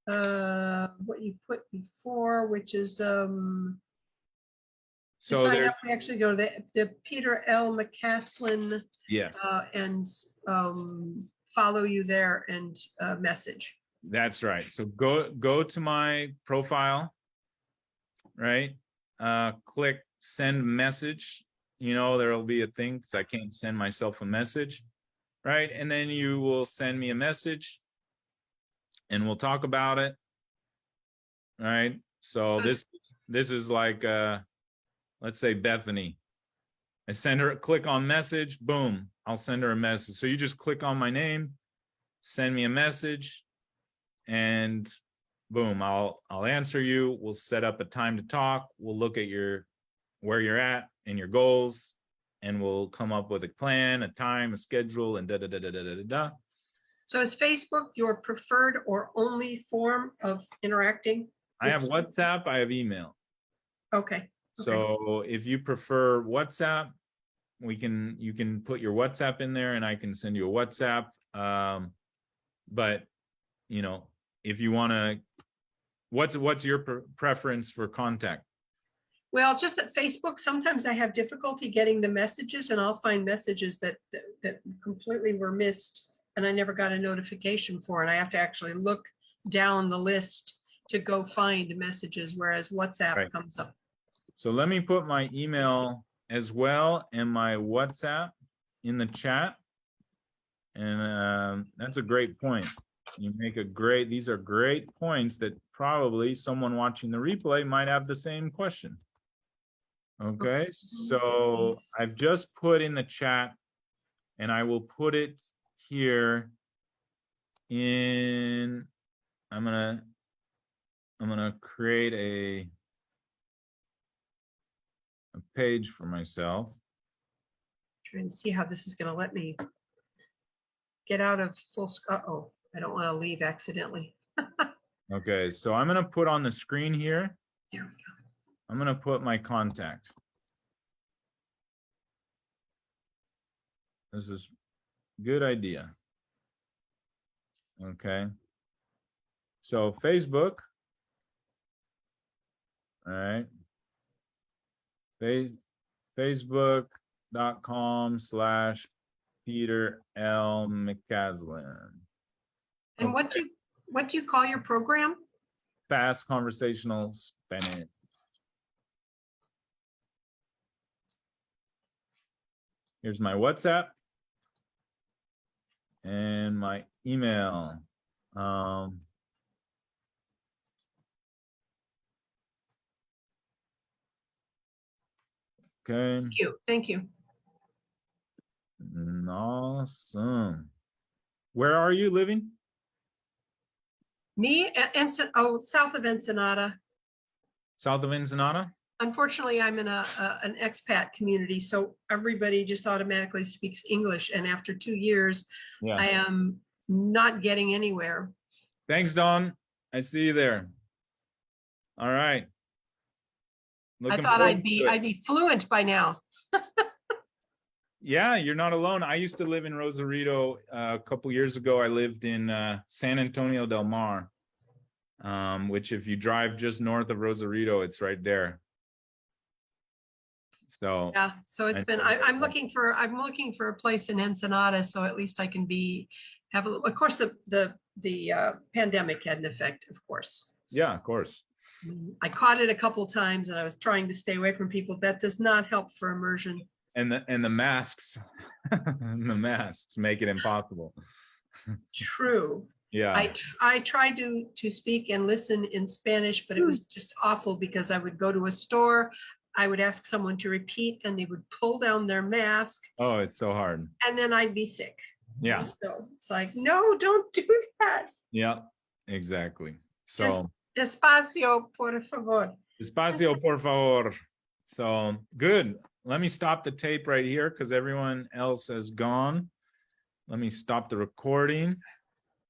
what you put before, which is to So sign there, up, we actually go to the Peter L. McCaslin yes, and follow you there and message. that's right. So go to my profile, right? Click send message. You know, there'll be a thing because I can't send myself a message, right? And then you will send me a message, and we'll talk about it. All right. So this is like let's say Bethany. I send her, click on message, boom, I'll send her a message. So you just click on my name, send me a message, and boom, I'll answer you. We'll set up a time to talk. We'll look at where you're at and your goals, and we'll come up with a plan, a time, a schedule, and da da da da da da da. So is Facebook your preferred or only form of interacting? I have WhatsApp, I have email. Okay. So if you prefer WhatsApp, you can put your WhatsApp in there and I can send you a WhatsApp. But you know, if you want to, what's your preference for contact? Well, just that Facebook, sometimes I have difficulty getting the messages, and I'll find messages that completely were missed and I never got a notification for, and I have to actually look down the list to go find messages, whereas WhatsApp comes up. So let me put my email as well and my WhatsApp in the chat. And that's a great point. You make these are great points that probably someone watching the replay might have the same question. Okay, so I've just put in the chat, and I will put it here in, I'm gonna create a page for myself. Trying to see how this is going to let me get out of full. Uh-oh, I don't want to leave accidentally. Okay, so I'm gonna put on the screen here. There we go. I'm gonna put my contact. This is a good idea. Okay. So Facebook. All right. Facebook.com/Peter L. McCaslin. And what do you call your program? Fast Conversational Spanish. Here's my WhatsApp and my email. Okay. Thank you. Thank you. Awesome. Where are you living? Me, south of Ensenada. South of Ensenada? Unfortunately, I'm in an expat community, so everybody just automatically speaks English. And after 2 years, I am not getting anywhere. Thanks, Dawn. I see you there. All right. I thought I'd be fluent by now. Yeah, you're not alone. I used to live in Rosarito a couple years ago. I lived in San Antonio del Mar, which if you drive just north of Rosarito, it's right there. So yeah, so it's been. I'm looking for a place in Ensenada, so at least I can have a. Of course, the pandemic had an effect, of course. Yeah, of course. I caught it a couple times, and I was trying to stay away from people. That does not help for immersion. And the masks, the masks make it impossible. True. Yeah. I tried to speak and listen in Spanish, but it was just awful because I would go to a store, I would ask someone to repeat, and they would pull down their mask. Oh, it's so hard. And then I'd be sick. Yeah. So it's like, no, don't do that. Yeah, exactly. So just despacio, por favor. Despacio, por favor. So good. Let me stop the tape right here because everyone else has gone. Let me stop the recording.